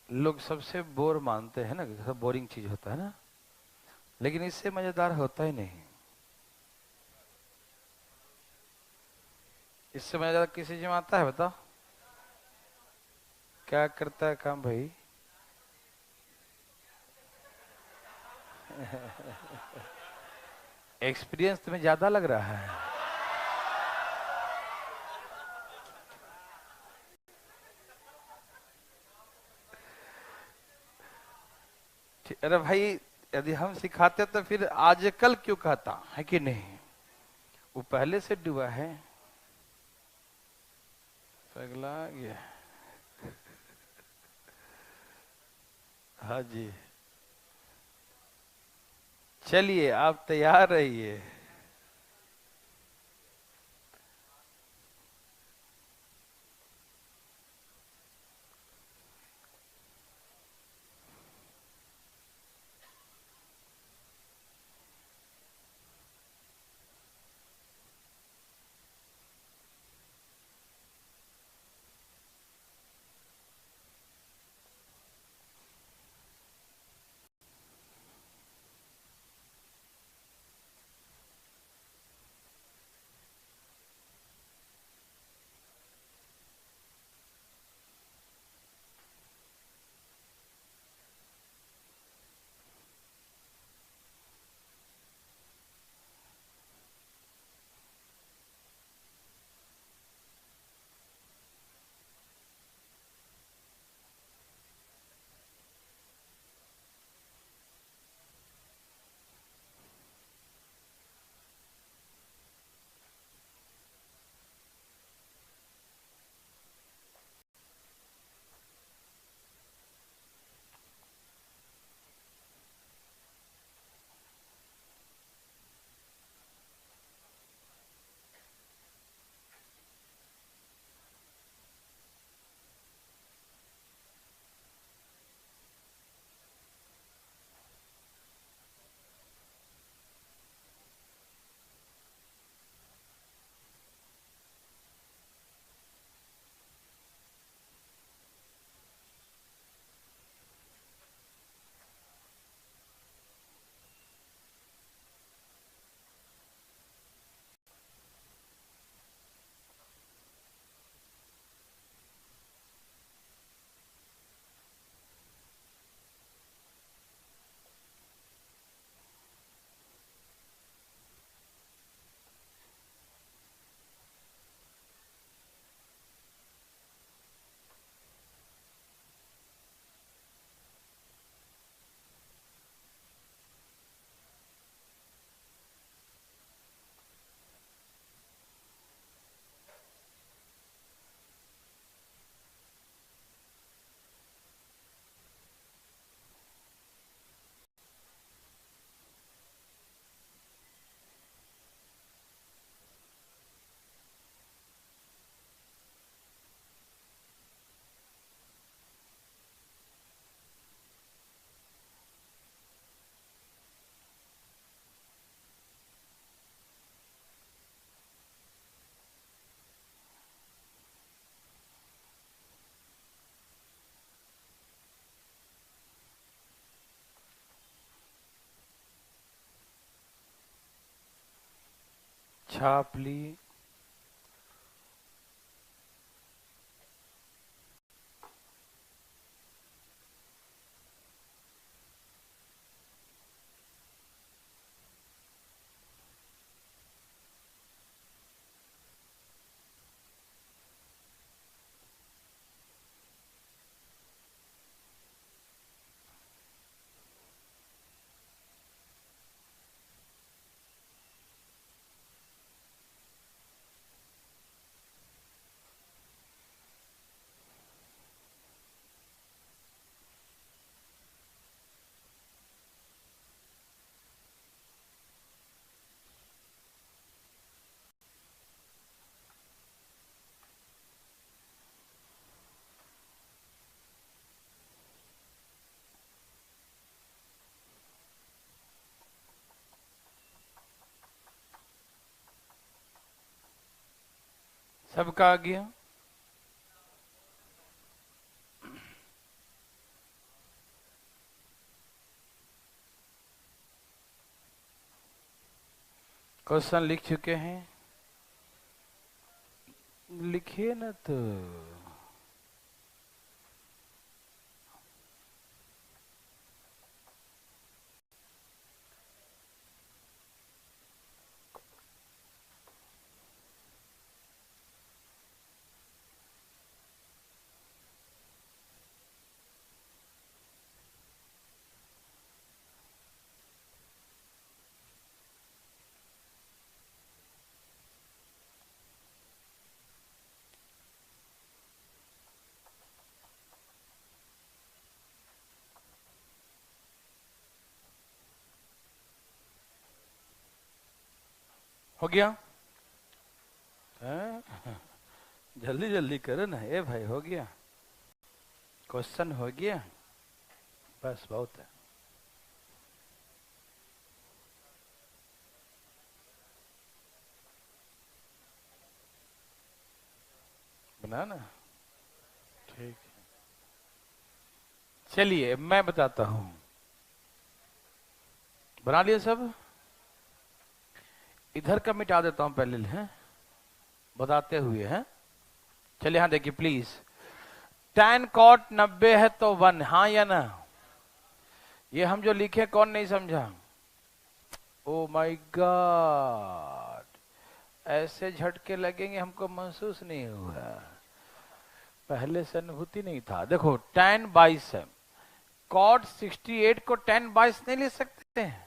लोग सबसे बोर मानते हैं ना, सब बोरिंग चीज होता है ना, लेकिन इससे मजेदार होता ही नहीं। इससे मजेदार किसी चीज में आता है, बताओ? क्या करता है काम भाई? एक्सपीरियंस तुम्हें ज्यादा लग रहा है। अरे भाई, यदि हम सिखाते तो फिर आज कल क्यों कहता है कि नहीं? वो पहले से डूबा है, पगला गया। हाँ जी, चलिए आप तैयार रहिए। छाप ली। सबका आ गया। क्वेश्चन लिख चुके हैं? लिखिए ना तो। हो गया? जल्दी जल्दी करो ना। ए भाई, हो गया? क्वेश्चन हो गया? बस बहुत है। बना ना? ठीक है, चलिए मैं बताता हूं। बना लिया सब? इधर का मिटा देता हूं पहले, है बताते हुए। हैं चलिए, हाँ देखिए प्लीज। tan cot 90 है तो 1, हाँ या ना? ये हम जो लिखे कौन नहीं समझा? ओ माय गॉड, ऐसे झटके लगेंगे हमको महसूस नहीं हुआ, पहले से अनुभूति नहीं था। देखो tan 22 है, cot 68 को tan 22 नहीं ले सकते हैं?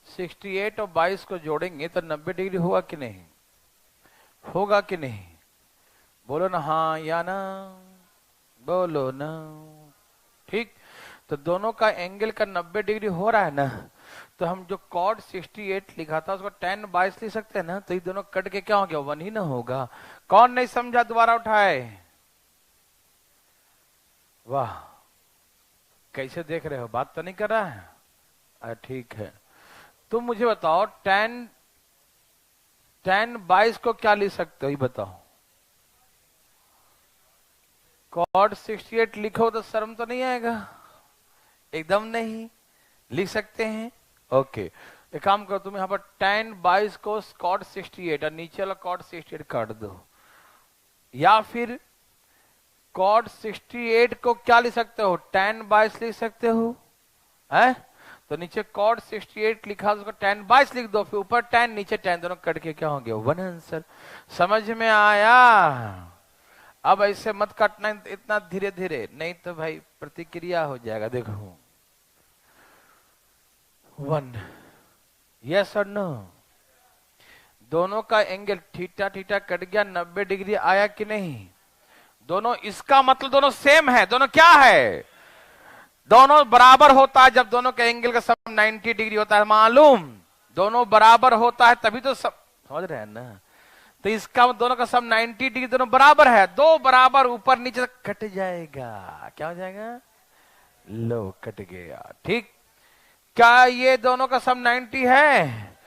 68 और 22 को जोड़ेंगे तो 90 डिग्री होगा कि नहीं? होगा कि नहीं? बोलो ना हाँ या ना, बोलो ना। ठीक, तो दोनों का एंगल का 90 डिग्री हो रहा है ना, तो हम जो cot 68 लिखा था उसको tan 22 लिख सकते हैं ना, तो ये दोनों कट के क्या हो गया? 1 ही ना होगा। कौन नहीं समझा दोबारा उठाए? वाह, कैसे देख रहे हो? बात तो नहीं कर रहा है? ठीक है, तुम मुझे बताओ tan 22 को क्या लिख सकते हो, ये बताओ। cot 68 लिखो तो शर्म तो नहीं आएगा? एकदम नहीं लिख सकते हैं। ओके, एक काम करो, तुम यहाँ पर tan 22 को cot 68 और नीचे वाला cot 68 काट दो, या फिर cot 68 को क्या लिख सकते हो? tan 22 लिख सकते हो, है? तो नीचे cot 68 लिखा, उसको tan 22 लिख दो, फिर ऊपर tan नीचे tan, दोनों कट के क्या हो गया? 1 आंसर। समझ में आया? अब ऐसे मत काटना इतना धीरे धीरे, नहीं तो भाई प्रतिक्रिया हो जाएगा। देखो 1, यस और नो? दोनों का एंगल थीटा थीटा कट गया, 90 डिग्री आया कि नहीं? दोनों, इसका मतलब दोनों सेम है। दोनों क्या है? दोनों बराबर होता है जब दोनों के एंगल का सम 90 डिग्री होता है, मालूम? दोनों बराबर होता है तभी तो सब, समझ रहे हैं ना? तो इसका दोनों का सम 90 डिग्री, दोनों बराबर है। दो बराबर ऊपर नीचे कट जाएगा, क्या हो जाएगा? लो, कट गया। ठीक, क्या ये दोनों का सम 90 है?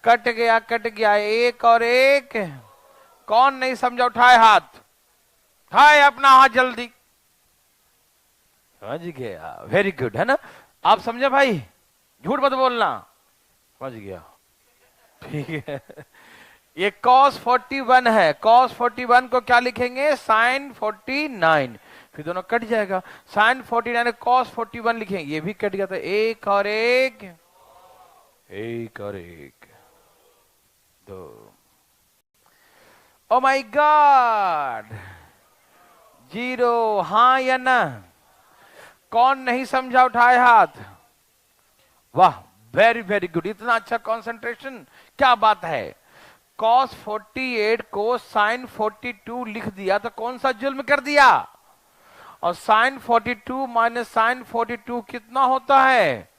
कट गया, कट गया। एक और एक, कौन नहीं समझा? उठाए हाथ, उठाए अपना हाथ जल्दी। समझ गया, वेरी गुड, है ना? आप समझे भाई? झूठ मत बोलना। समझ गया? ठीक है, ये cos 41 है, cos 41 को क्या लिखेंगे, sin 49, फिर दोनों कट जाएगा, sin 49 cos 41 लिखेंगे, ये भी कट गया, तो एक और एक, एक और एक, दो। ओ माय गॉड, जीरो, हाँ या ना? कौन नहीं समझा, उठाए हाथ। वाह, वेरी वेरी गुड, इतना अच्छा कंसंट्रेशन, क्या बात है। cos 48 को sin 42 लिख दिया तो कौन सा जुल्म कर दिया। और sin 42 माइनस sin 42 कितना होता है,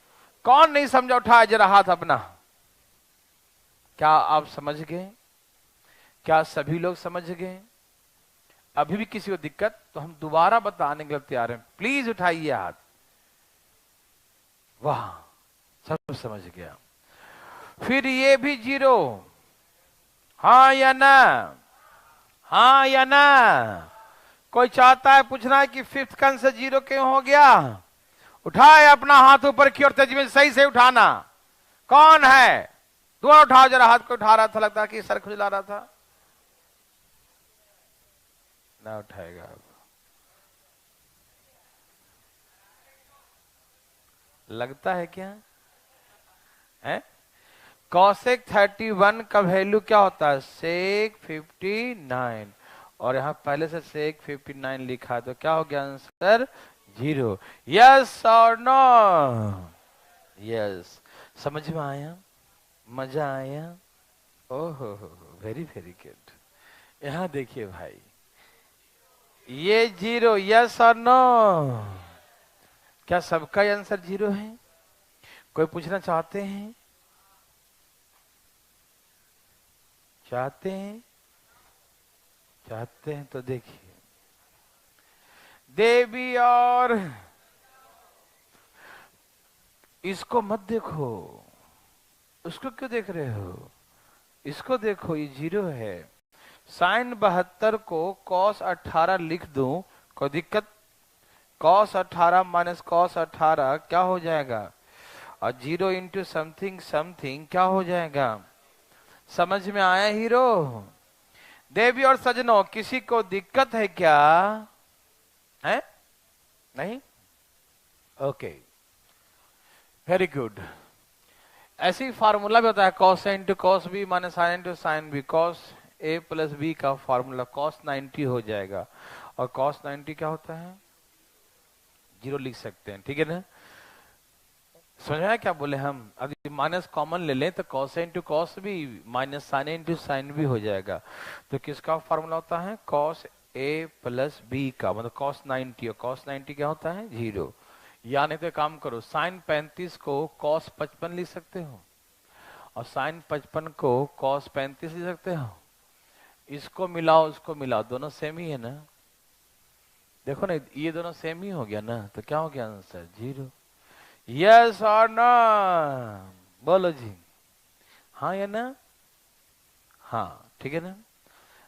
कौन नहीं समझा, उठाया जरा हाथ अपना। क्या आप समझ गए? क्या सभी लोग समझ गए? अभी भी किसी को दिक्कत तो हम दोबारा बताने के लिए तैयार हैं, प्लीज उठाइए हाथ। वाह, सब समझ गया। फिर ये भी जीरो, हाँ या ना, हाँ या ना? कोई चाहता है पूछना है कि फिफ्थ कन से जीरो क्यों हो गया? उठाए अपना हाथ ऊपर की ओर, तेजी में सही से उठाना। कौन है, दोनों उठाओ जरा हाथ। को उठा रहा था, लगता है कि सर खुजला रहा था, ना उठाएगा अब, लगता है क्या है। कॉसेक 31 का वैल्यू क्या होता है, सेक 59, और यहां पहले से सेक 59 लिखा है, तो क्या हो गया आंसर, जीरो। यस और नो? यस। समझ में आया, मजा आया? ओहो, वेरी वेरी गुड। यहां देखिए भाई, ये जीरो, यस और नो? क्या सबका आंसर जीरो है? कोई पूछना चाहते हैं? चाहते हैं? चाहते हैं तो देखिए, देवी और इसको मत देखो, उसको क्यों देख रहे हो, इसको देखो, ये जीरो है। साइन 72 को cos 18 लिख दूं, कोई दिक्कत? cos 18 माइनस cos 18 क्या हो जाएगा, और जीरो इंटू समथिंग समथिंग क्या हो जाएगा। समझ में आया हीरो? देवी और सजनों, किसी को दिक्कत है क्या? है नहीं? Okay, very good. ऐसे ही फार्मूला भी होता है, cos A into cos B minus sine into sine B, cos A plus B का फार्मूला cos 90 हो जाएगा, और cos 90 क्या होता है, जीरो लिख सकते हैं, ठीक है ना? समझ में आया क्या बोले हम? अगर माइनस कॉमन ले लें तो cos A into cos B minus sine into sine B हो जाएगा। तो किसका फार्मूला होता है, cos A प्लस बी का, मतलब cos 90, और cos 90 क्या होता है, जीरो। या नहीं तो काम करो, साइन 35 को cos 55 लिख सकते हो, और साइन 55 को cos 35 लिख सकते हो। इसको मिलाओ, उसको मिलाओ, दोनों सेम ही है ना। देखो ना, ये दोनों सेम ही हो गया ना, तो क्या हो गया आंसर, जीरो। यस और नो? बोलो जी, हाँ या ना? हाँ, ठीक है ना?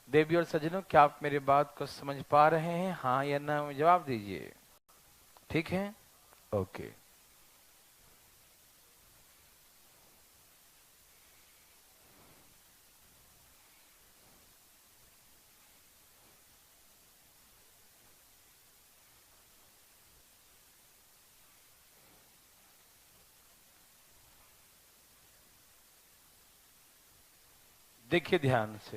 देवी और सज्जनों, क्या आप मेरी बात को समझ पा रहे हैं, हाँ या ना में जवाब दीजिए, ठीक है? ओके। देखिए ध्यान से,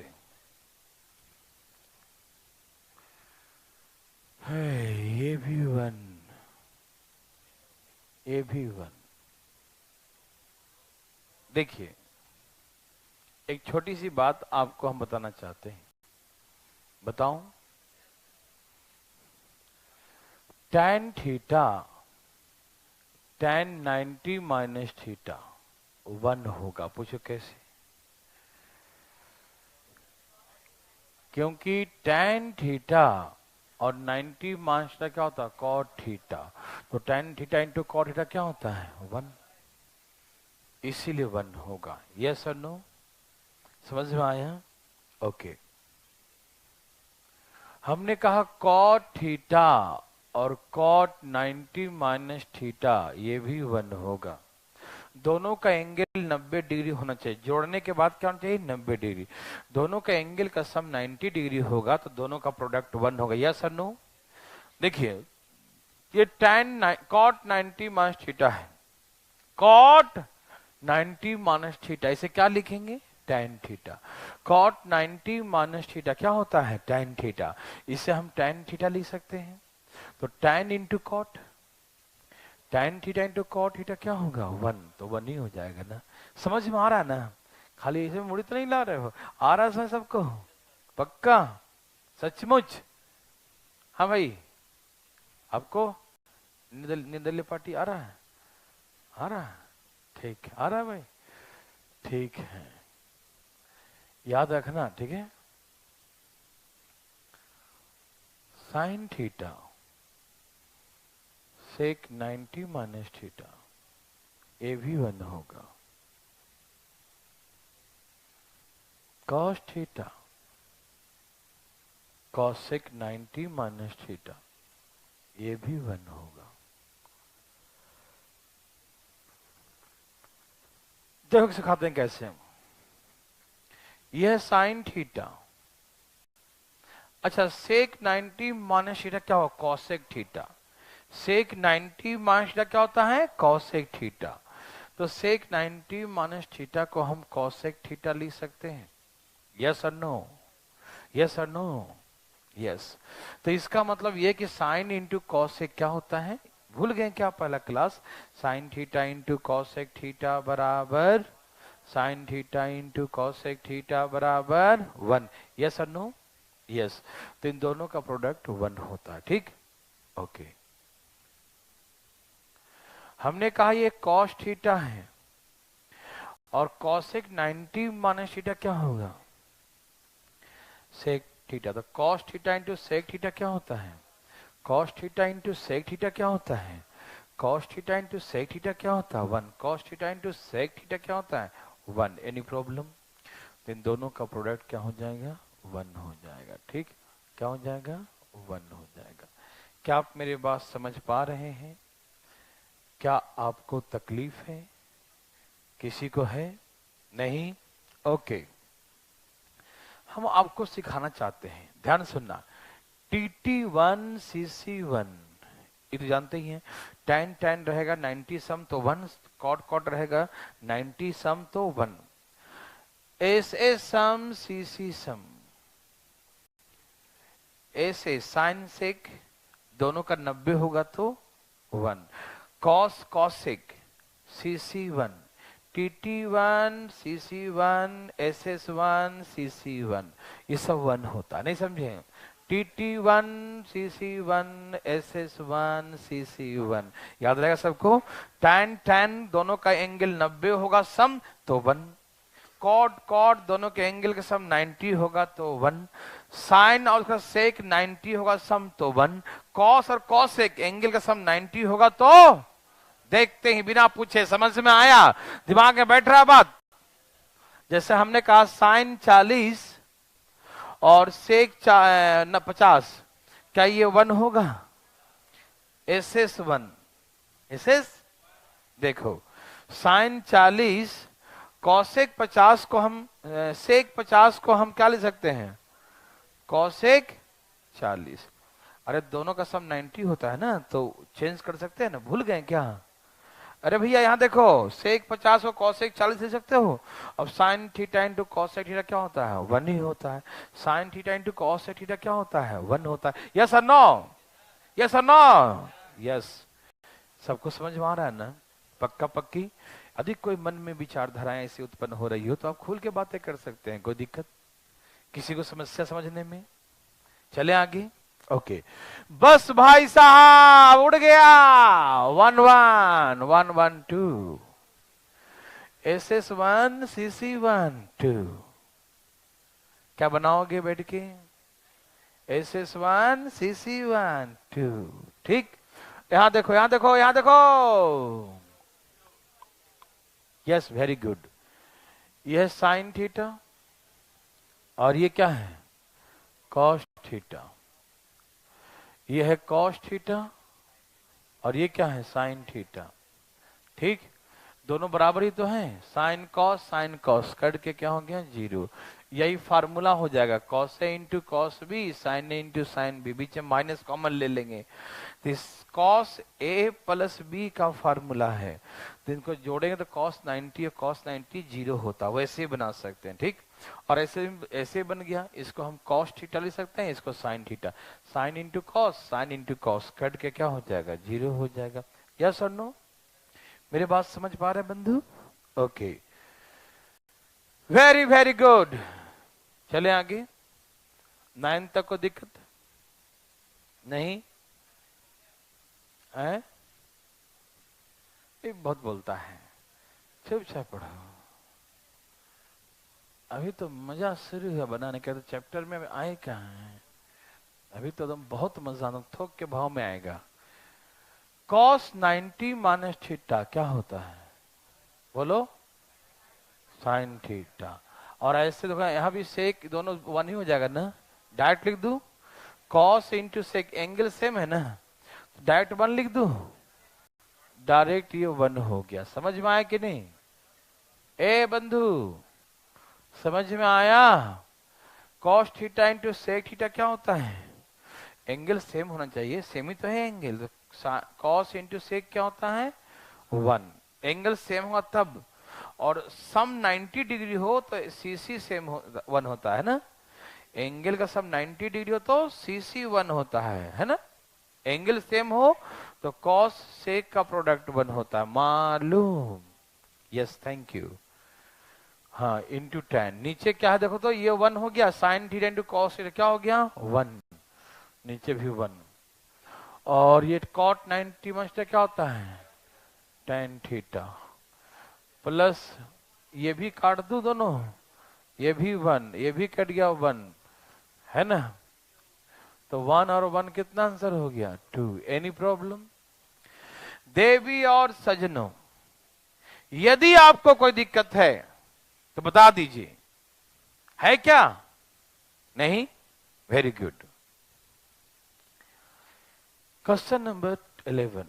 ये भी वन, ये भी वन। देखिए, एक छोटी सी बात आपको हम बताना चाहते हैं, बताऊं? tan theta tan 90 minus theta 1 होगा। पूछो कैसे? क्योंकि tan थीटा और 90 माइनस थीटा क्या होता है, cot थीटा, तो tan theta into cot theta क्या होता है, 1, इसीलिए 1 होगा। यस और नो? समझ में आया? ओके। हमने कहा cot थीटा और cot 90 माइनस थीटा ये भी 1 होगा। दोनों का एंगल 90 डिग्री होना चाहिए। जोड़ने के बाद क्या होना चाहिए? 90 डिग्री। दोनों का एंगल का सम 90 डिग्री होगा तो दोनों का प्रोडक्ट 1 होगा। यस और नो? देखिए ये tan cot 90 माइनस थीटा है। cot 90 माइनस थीटा, इसे क्या लिखेंगे? tan theta. cot 90 minus theta क्या होता है? tan theta. इसे हम tan थीटा लिख सकते हैं। तो tan into cot, tan theta into cot theta क्या होगा? 1। तो 1 ही हो जाएगा ना। समझ में आ रहा है ना? खाली इसे मुड़ी तो नहीं ला रहे हो? आ रहा है सबको? पक्का? सचमुच? हाँ भाई, आपको निर्दलीय पार्टी आ रहा है? आ रहा है? ठीक है, आ रहा है भाई? ठीक है, याद रखना, ठीक है? Sine theta sec 90 minus theta, ये भी 1 होगा। Cos theta cosec 90 minus theta, ये भी 1 होगा। देखो सिखाते हैं कैसे। यह साइन थीटा, अच्छा सेक 90 माइनस थीटा क्या होगा? Cosec theta. Sec 90 minus theta क्या होता है? Cosec theta. तो सेक 90 माइनस थीटा को हम कॉसेक थीटा लिख सकते हैं। यस और नो? यस और नो? यस। तो इसका मतलब यह कि साइन इंटू कॉसेक क्या होता है? भूल गए क्या पहला class? Sine theta into cosec theta बराबर sine theta into cosec theta बराबर 1। यस और नो? यस। तो इन दोनों का प्रोडक्ट 1 होता है। ठीक, ओके। हमने कहा ये कॉस थीटा है और कॉसेक 90 माइनस थीटा क्या होगा? Sec theta. तो cos theta into sec theta क्या होता है? Cos theta into sec theta क्या होता है? Cos theta into sec theta क्या होता है? 1। Cos theta into sec theta क्या होता है? 1। Any problem? इन दोनों का प्रोडक्ट क्या हो जाएगा? 1 हो जाएगा। ठीक, क्या हो जाएगा? 1 हो जाएगा। क्या आप मेरी बात समझ पा रहे हैं? क्या आपको तकलीफ है? किसी को है? नहीं? ओके। हम आपको सिखाना चाहते हैं, ध्यान सुनना। TT1 CC1 ये तो जानते ही हैं। tan tan रहेगा 90 सम तो 1, cot cot रहेगा 90 सम तो 1, SA सम CC सम, ऐसे साइन सेक दोनों का 90 होगा तो 1, cos cosec CC1, TT1 CC1 SS1 CC1, ये सब 1 होता, नहीं समझे? TT1 CC1 SS1 CC1 याद रहेगा सबको। tan tan दोनों का एंगल 90 होगा सम तो 1, कॉट कॉट दोनों के एंगल का सम 90 होगा तो 1, साइन और उसका सेक 90 होगा सम तो 1, कॉस और कॉसेक एंगल का सम 90 होगा तो देखते ही बिना पूछे समझ में आया? दिमाग में बैठ रहा बात? जैसे हमने कहा साइन 40 और सेक 50, क्या ये 1 होगा? SS1 SS, देखो साइन 40 कॉसेक 50 को हम सेक 50 को हम क्या ले सकते हैं? कॉसेक 40। अरे दोनों का सम 90 होता है ना, तो चेंज कर सकते हैं ना, भूल गए क्या? अरे भैया यहाँ देखो, सेक 50 को कॉसेक 40 ले सकते हो। अब sign theta into cosec theta क्या होता है? 1 ही होता है। Sine theta into cosec theta क्या होता है? 1 होता है। यस और नो? यस और नो? यस। सबको समझ में आ रहा है ना? पक्का पक्की? यदि कोई मन में विचारधाराएं ऐसी उत्पन्न हो रही हो तो आप खुल के बातें कर सकते हैं, कोई दिक्कत? किसी को समस्या समझने में? चले आगे। ओके, बस भाई साहब उड़ गया। 1 1 1 1 2 SS1 CC1 2, क्या बनाओगे बैठ के? SS1 CC1 2। ठीक, यहां देखो यहां देखो यहां देखो। Yes, very good. यह साइन थीटा और ये क्या है? Cos theta. यह है कॉस थीटा और ये क्या है? Sine theta. ठीक, दोनों बराबर ही तो हैं, साइन कॉस कट के क्या हो गया 0। यही फार्मूला हो जाएगा cos A into cos B, sign A into sine B, बीच में माइनस कॉमन ले लेंगे। तो कॉस ए प्लस बी का फार्मूला है, तो इनको जोड़ेंगे तो कॉस 90 और कॉस 90 0 होता, वैसे ही बना सकते हैं। ठीक, और ऐसे बन गया, इसको हम कॉस थीटा लिख सकते हैं, इसको sine theta, sine into cos cut के क्या हो जाएगा 0 हो जाएगा। यस और नो? मेरे बात समझ पा रहे हैं बंधु? Okay, very very good. चले आगे, 9 तक को दिक्कत नहीं है? ये बहुत बोलता है, चुपचाप पढ़ो। अभी तो मजा शुरू हुआ बनाने का, तो चैप्टर में आए कहाँ हैं? अभी तो तुम बहुत मजा थोक के भाव में आएगा। कॉस 90 माइनस थीटा क्या होता है? बोलो, साइन थीटा। और ऐसे देखो यहां भी सेक दोनों वन ही हो जाएगा ना, डायरेक्ट लिख दू, cos into sec, angle same है ना, डायरेक्ट 1 लिख दू, डायरेक्ट ये 1 हो गया। समझ में आया कि नहीं? ए बंधु, समझ में आया? Cos theta into sec theta क्या होता है? एंगल सेम होना चाहिए, सेम ही तो है एंगल, तो कॉस इंटू सेक क्या होता है 1। एंगल सेम हुआ तब, और सम 90 डिग्री हो तो सीसी सेम 1 होता है ना। एंगल का सम 90 डिग्री हो तो सीसी 1 होता है ना। एंगल सेम हो तो कॉस सेक का प्रोडक्ट 1 होता है, मालूम? Yes, thank you. हाँ, इंटू टेन, नीचे क्या है देखो तो ये 1 हो गया, sign theta into cos theta क्या हो गया 1, नीचे भी 1। और ये कॉट 90 मास्टर क्या होता है टेन थीटा, प्लस ये भी काट दू दोनों, ये भी 1, ये भी कट गया 1, है ना। तो 1 और 1 कितना आंसर हो गया 2। Any problem? देवी और सजनों, यदि आपको कोई दिक्कत है तो बता दीजिए, है क्या? नहीं? Very good. क्वेश्चन नंबर 11,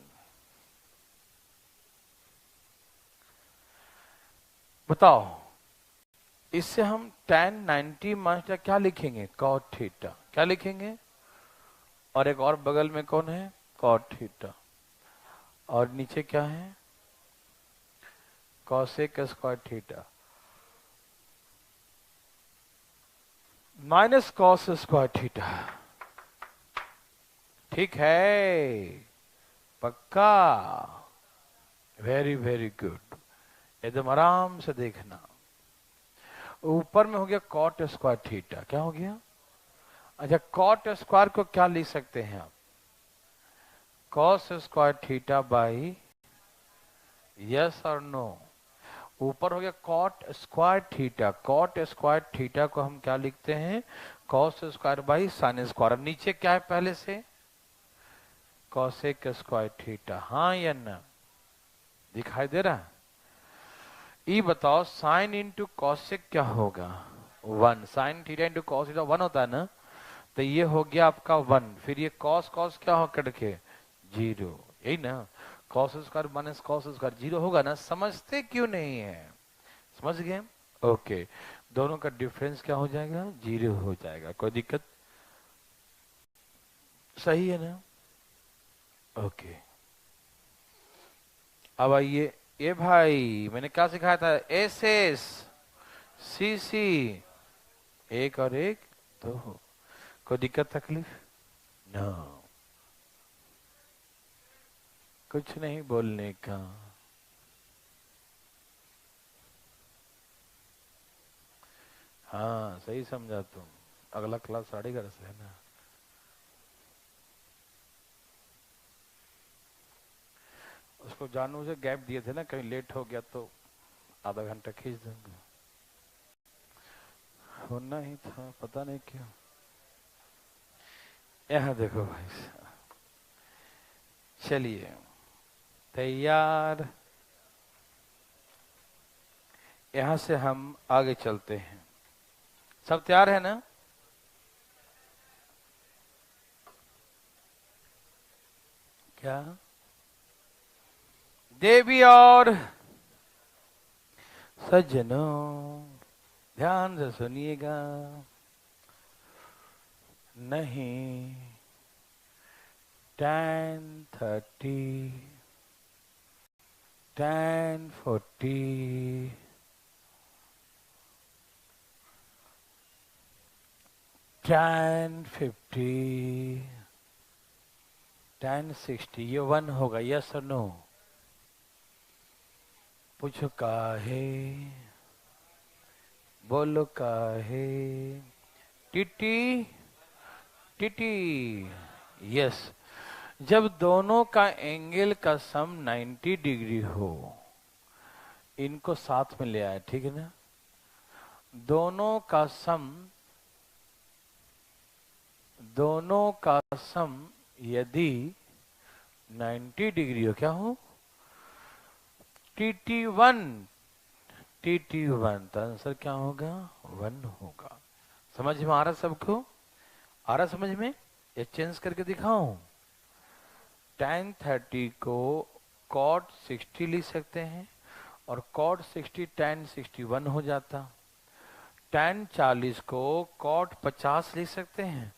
बताओ, इससे हम tan 90 माइनस क्या लिखेंगे cot थीटा, क्या लिखेंगे? और एक और बगल में कौन है cot थीटा, और नीचे क्या है cosec square theta minus cos square theta. ठीक है? पक्का? वेरी वेरी गुड, एकदम आराम से देखना। ऊपर में हो गया cot स्क्वायर थीटा, क्या हो गया? अच्छा, cot स्क्वायर को क्या लिख सकते हैं आप? cos square theta by, yes और नो? ऊपर हो गया cot square theta, cot square theta को हम क्या लिखते हैं cos square by sine square. अब नीचे क्या है पहले से cosec स्क्वायर थीटा, हाँ या ना? दिखाई दे रहा? ये बताओ साइन इंटू कॉसेक क्या होगा 1, sign theta into cos theta 1 होता है ना, तो ये हो गया आपका 1, फिर ये कॉस कॉस क्या हो करके 0, यही ना। Cos square minus cos square 0 होगा ना, समझते क्यों नहीं है? समझ गए? ओके, दोनों का डिफरेंस क्या हो जाएगा 0 हो जाएगा, कोई दिक्कत? सही है ना? ओके, अब आइए, ये भाई मैंने क्या सिखाया था, एस एस सी सी, एक और एक तो कोई दिक्कत तकलीफ? नो, कुछ नहीं बोलने का। हाँ सही समझा तुम, अगला क्लास 11:30 से है ना। उसको जानू से गैप दिए थे ना, कहीं लेट हो गया तो आधा घंटा खींच दूंगा, होना ही था, पता नहीं क्यों। यहाँ देखो भाई साहब, चलिए तैयार, यहां से हम आगे चलते हैं। सब तैयार है ना? क्या देवी और सज्जनों ध्यान से सुनिएगा। नहीं 10:30 10:40 10:50 10:60 ये 1 होगा। यस और नो? पूछो काहे, बोलो काहे। TT TT. यस, जब दोनों का एंगल का सम 90 डिग्री हो, इनको साथ में ले आए, ठीक है ना? दोनों का सम यदि 90 डिग्री हो, क्या हो? TT1 TT1, तो आंसर क्या होगा? 1 होगा। समझ में आ रहा सबको? आ रहा समझ में? ये चेंज करके दिखाऊं? tan30 को cot 60 लिख सकते हैं और cot 60 tan 61 हो जाता। tan40 को cot 50 लिख सकते हैं,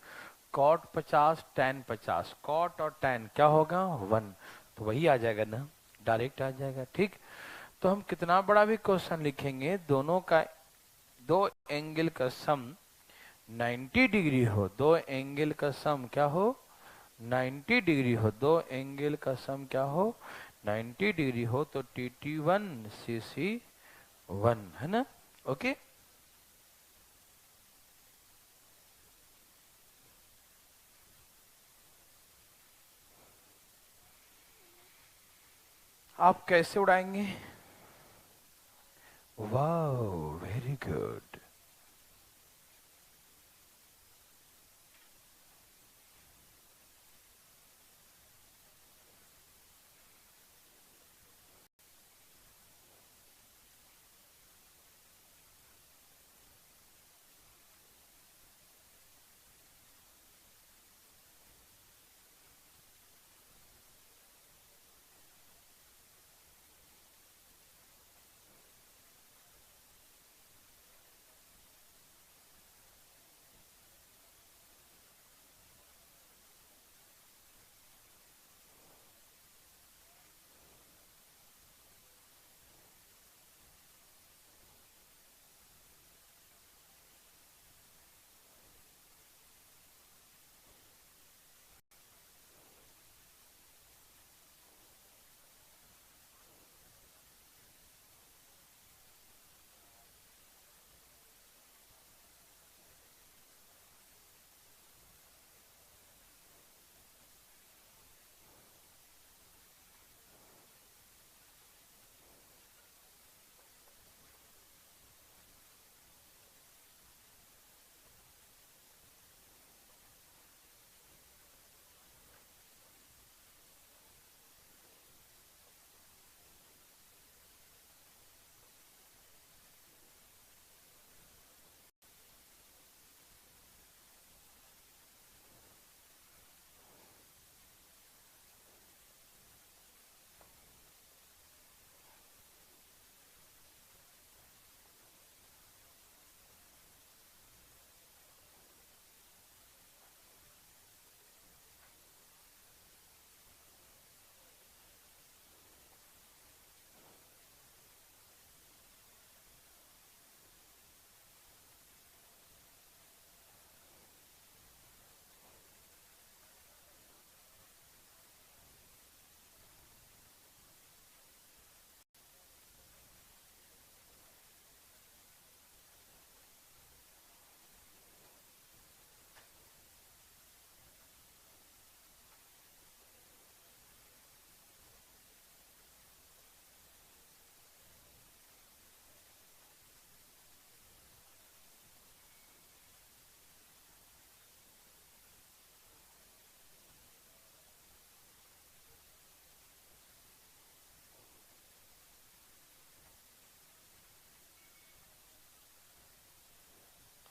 cot 50 tan 50, cot और tan क्या होगा? 1। तो वही आ जाएगा ना, डायरेक्ट आ जाएगा। ठीक, तो हम कितना बड़ा भी क्वेश्चन लिखेंगे, दोनों का दो एंगल का सम 90 डिग्री हो, दो एंगल का सम क्या हो? 90 डिग्री हो, दो एंगल का सम क्या हो? 90 डिग्री हो, तो TT1 CC1 है ना? ओके, आप कैसे उड़ाएंगे? वाह, वेरी गुड।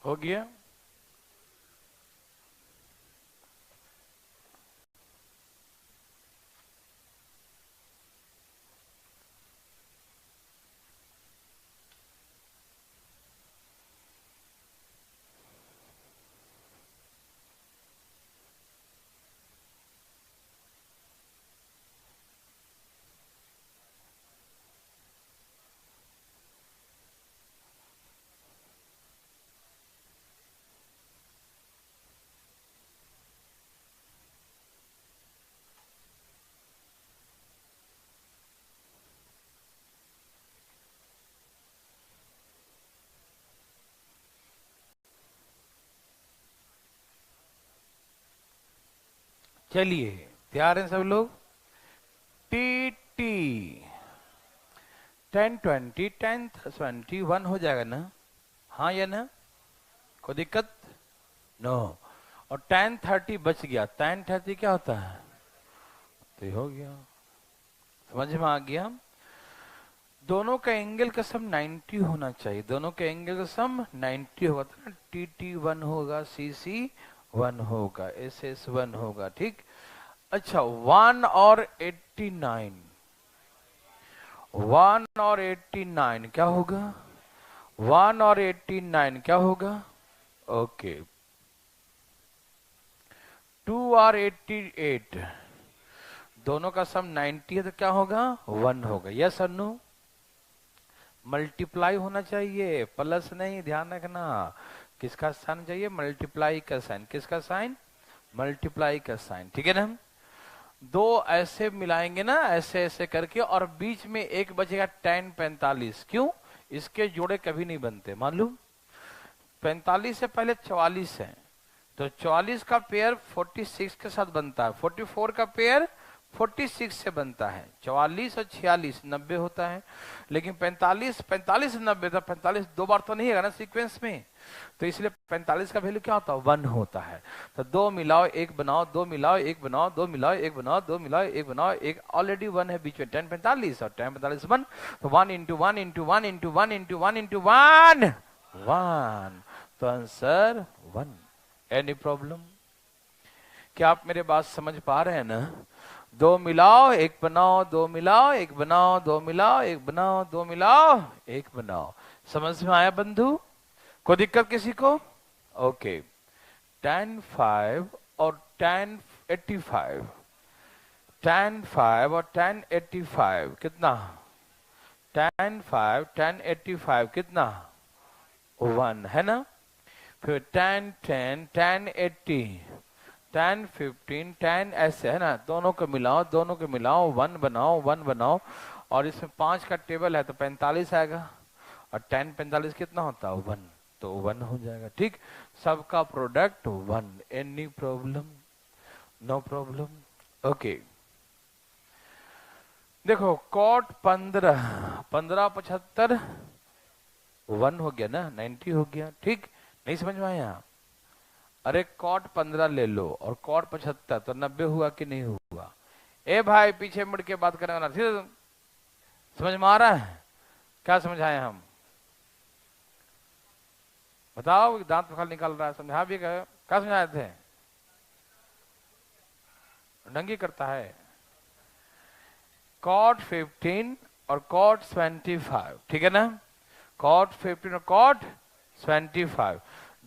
हो गया? चलिए तैयार हैं सब लोग। टी टी 10 20 10 21 हो जाएगा ना? हाँ या ना? कोई दिक्कत? नो। और 10 30 बच गया। 10 30 क्या होता है? तो हो गया, समझ में आ गया। दोनों का एंगल का सम 90 होना चाहिए। दोनों के एंगल का सम 90 होगा तो ना TT1 होगा, CC1 होगा, SS1 होगा। ठीक। अच्छा 1 और 89, 1 और 89 क्या होगा? 1 और 89 क्या होगा? ओके। 2 और 88 दोनों का सम 90 है तो क्या होगा? 1 होगा। यस और नो? मल्टीप्लाई होना चाहिए, प्लस नहीं, ध्यान रखना। किसका साइन चाहिए? मल्टीप्लाई का साइन। किसका साइन? मल्टीप्लाई का साइन। ठीक है ना? दो ऐसे मिलाएंगे ना, ऐसे ऐसे करके, और बीच में एक बचेगा 10 45। क्यों? इसके जोड़े कभी नहीं बनते, मालूम? 45 से पहले 44 है, तो 44 का पेयर 46 के साथ बनता है। 44 का पेयर 46 से बनता है। 44 और 46 90 होता है। लेकिन 45 45 से 90 था, 45 दो बार तो नहीं है ना सीक्वेंस में, तो इसलिए 45 का वैल्यू क्या होता है? 1 होता है। तो दो मिलाओ एक बनाओ, दो मिलाओ एक बनाओ, दो मिलाओ एक बनाओ, दो मिलाओ एक बनाओ, एक ऑलरेडी 1 है बीच में। 10 45 और 10 45 1, तो 1 into 1 into 1 into 1 into 1 into 1 1, तो आंसर 1। Any problem? क्या आप मेरे बात समझ पा रहे हैं ना? दो मिलाओ एक बनाओ, दो मिलाओ एक बनाओ, दो मिलाओ एक बनाओ, दो मिलाओ एक बनाओ। समझ में आया बंधु? कोई दिक्कत किसी को? ओके। 10 5 और 10 85, 10 5 और 10 85 कितना? 10 5 10 85 कितना? 1 है ना? फिर 10 10 10 80, 10 15 10 ऐसे है ना? दोनों को मिलाओ, दोनों को मिलाओ, 1 बनाओ, 1 बनाओ। और इसमें 5 का टेबल है तो 45 आएगा, और 10 45 कितना होता है? 1, तो 1 हो जाएगा। ठीक। सबका product 1। Any problem? No problem. Okay. देखो कॉट 15 15 75 1 हो गया ना, 90 हो गया। ठीक। नहीं समझ में आया? अरे कॉट 15 ले लो और कॉट 75, तो 90 हुआ कि नहीं हुआ? ए भाई पीछे मुड़ के बात करने वाला, समझ में आ रहा है? क्या समझाए हम? बताओ। दांत खाल निकाल रहा है, समझा भी गए? क्या समझाए थे? नंगी करता है। कॉट 15 और कॉट 25, ठीक है ना? कॉट 15 और कॉट 25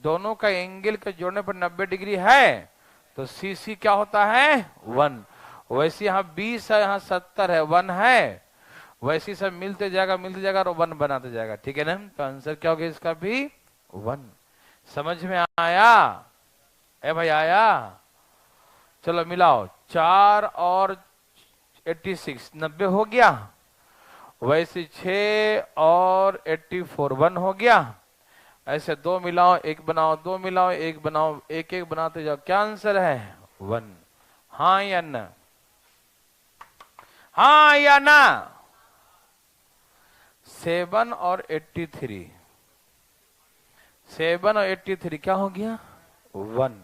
दोनों का एंगल के जोड़ने पर 90 डिग्री है, तो CC क्या होता है? 1। वैसे यहाँ 20 है, यहाँ 70 है, 1 है। वैसे सब मिलते जाएगा और 1 बनाते जाएगा। ठीक है ना? तो आंसर क्या होगा इसका भी? 1। समझ में आया? ए भाई आया? चलो मिलाओ। 4 और 86 90 हो गया। वैसे 6 और 84 1 हो गया। ऐसे दो मिलाओ एक बनाओ, दो मिलाओ एक बनाओ, एक एक बनाते जाओ। क्या आंसर है? 1। हाँ या ना? हाँ या ना? 7 और 83, 7 और 83 क्या हो गया? 1।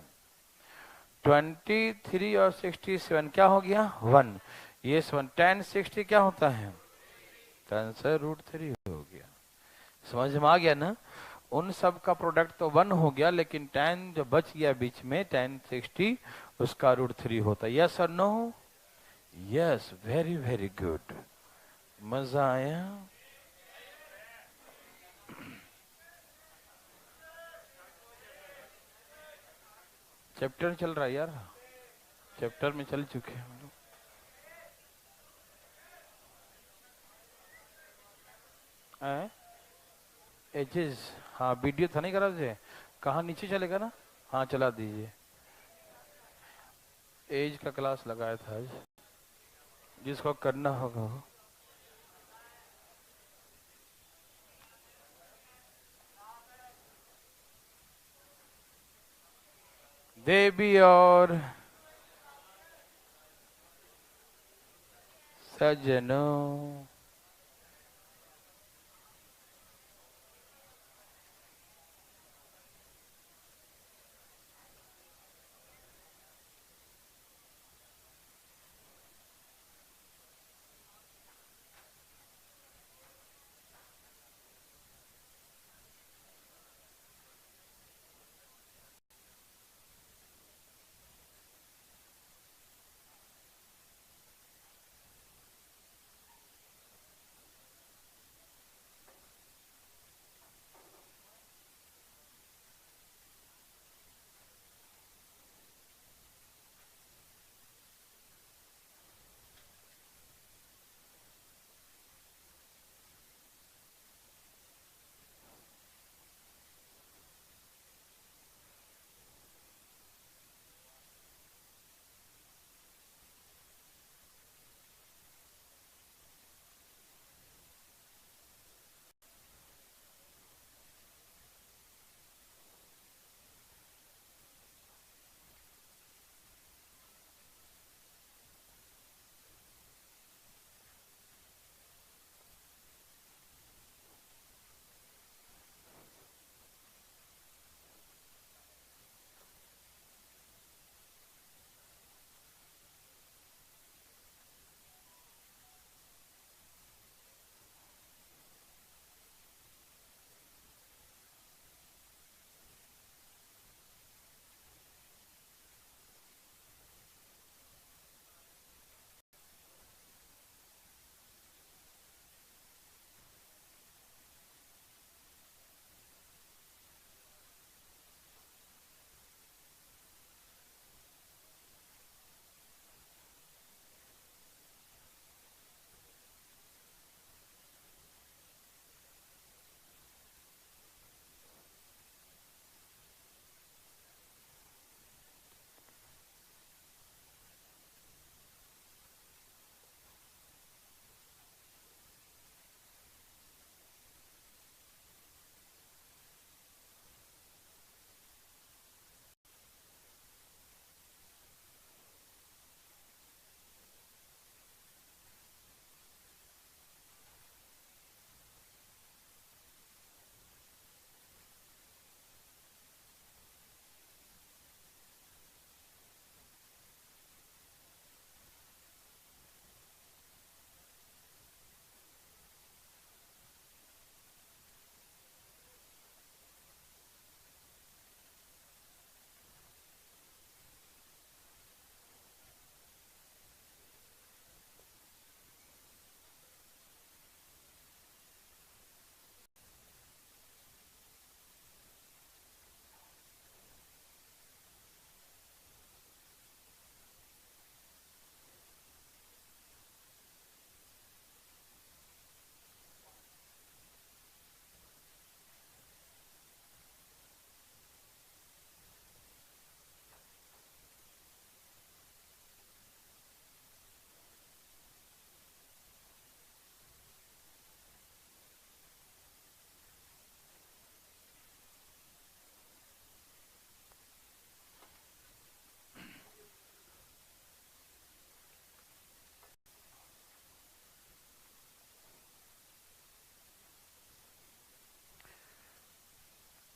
23 और 67 क्या हो गया? 1। ये 10 60 क्या होता है? तो आंसर √3 हो गया। समझ में आ गया ना? उन सब का प्रोडक्ट तो 1 हो गया, लेकिन 10 जो बच गया बीच में 10 60 उसका √3 होता है। यस और no? Yes. Very very good. मजा आया? चैप्टर चल रहा है यार, चैप्टर में चल चुके हैं हम लोग। एजेस, हाँ वीडियो था नहीं करा थे, कहाँ नीचे चलेगा ना? हाँ चला दीजिए। एज का क्लास लगाया था आज, जिसको करना होगा वो। देवी और सजनों।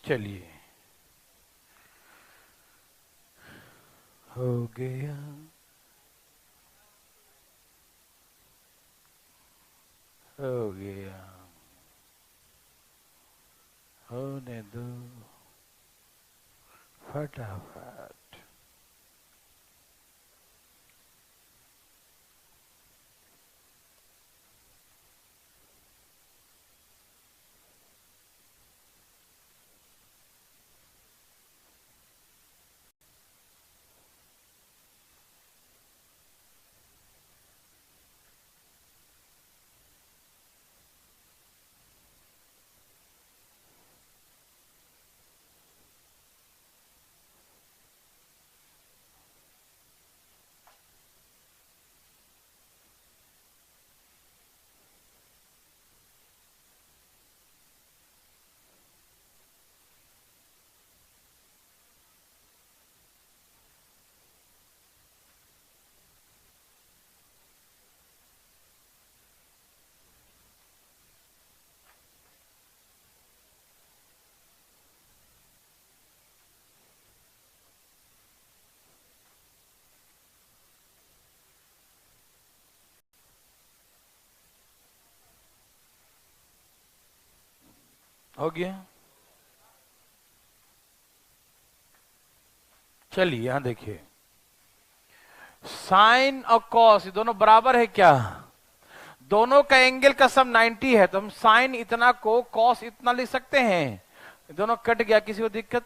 चलिए, हो गया, हो गया, होने दो फटाफट। हो गया। चलिए यहां देखिए, साइन और कॉस दोनों बराबर है क्या? दोनों का एंगल का सम 90 है, तो हम साइन इतना को कॉस इतना लिख सकते हैं। दोनों कट गया, किसी को दिक्कत?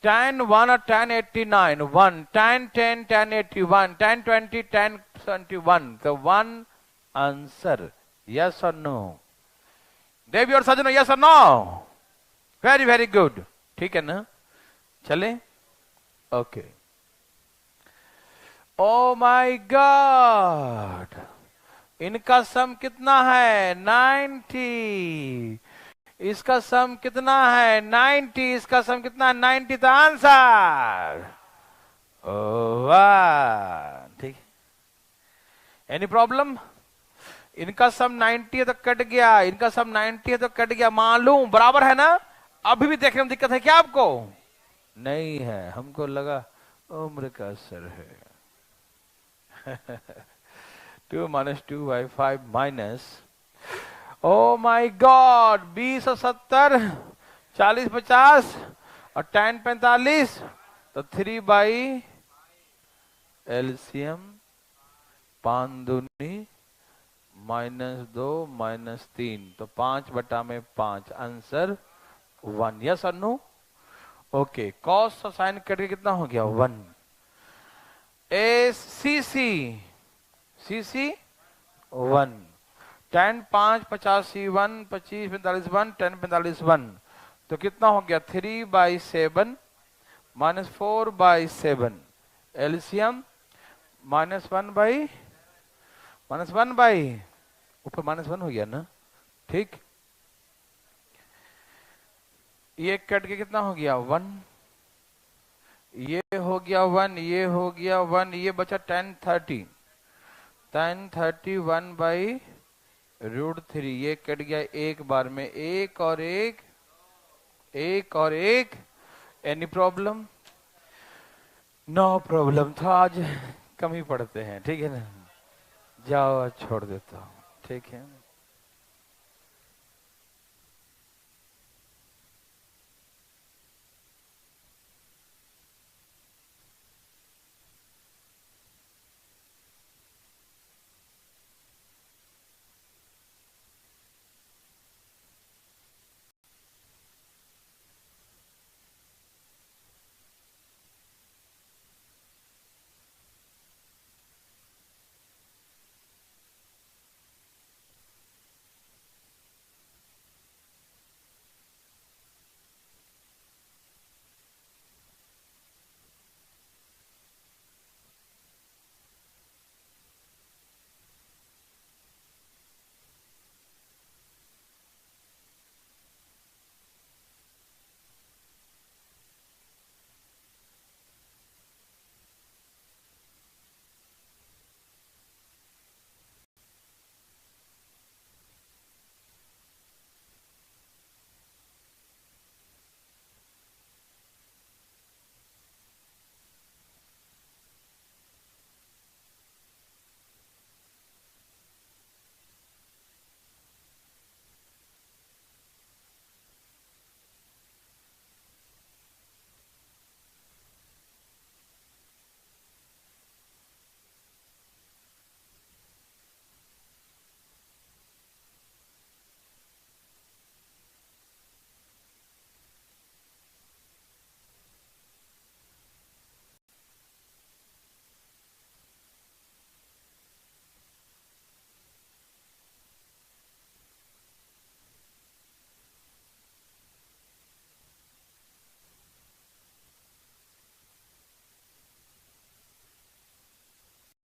tan 1 और tan 89, 1 tan 10 tan 81 tan 20 tan 21, तो 1 आंसर। यस और नो? देवी और सजनो, यस और नो? वेरी वेरी गुड, ठीक है ना? चले, ओके। ओ माय गॉड, इनका सम कितना है? 90। इसका सम कितना है? 90। इसका सम कितना है? 90। तो आंसर वाह, ठीक। Any problem? इनका सम 90 है तो कट गया, इनका सम 90 है तो कट गया, मालूम बराबर है ना? अभी भी देखने में दिक्कत है क्या आपको? नहीं है, हमको लगा उम्र का असर है। 2 - 2/5 माइनस, ओ माई गॉड, 20 और 70, 40 50 और tan 45, तो 3/, एलसीएम 5 दूनी -2 -3, तो 5/5, आंसर 1। यस और नो? ओके, कॉस और साइन करके कितना हो गया? 1। ए सी सी, सी सी 1, tan 5 85 1, 25 45 1, tan 45 1, तो कितना हो गया? 3/7 -4/7, एलसीएम -1 बाई ऊपर -1 हो गया ना, ठीक। ये कट के कितना हो गया? 1। ये हो गया 1, ये हो गया 1, ये बचा tan 30, tan 30 1/√3, ये कट गया एक बार में, एक और एक, एक और एक। Any problem? No problem. तो आज कम ही पढ़ते हैं, ठीक है ना? जाओ, छोड़ देता हूं, ठीक है।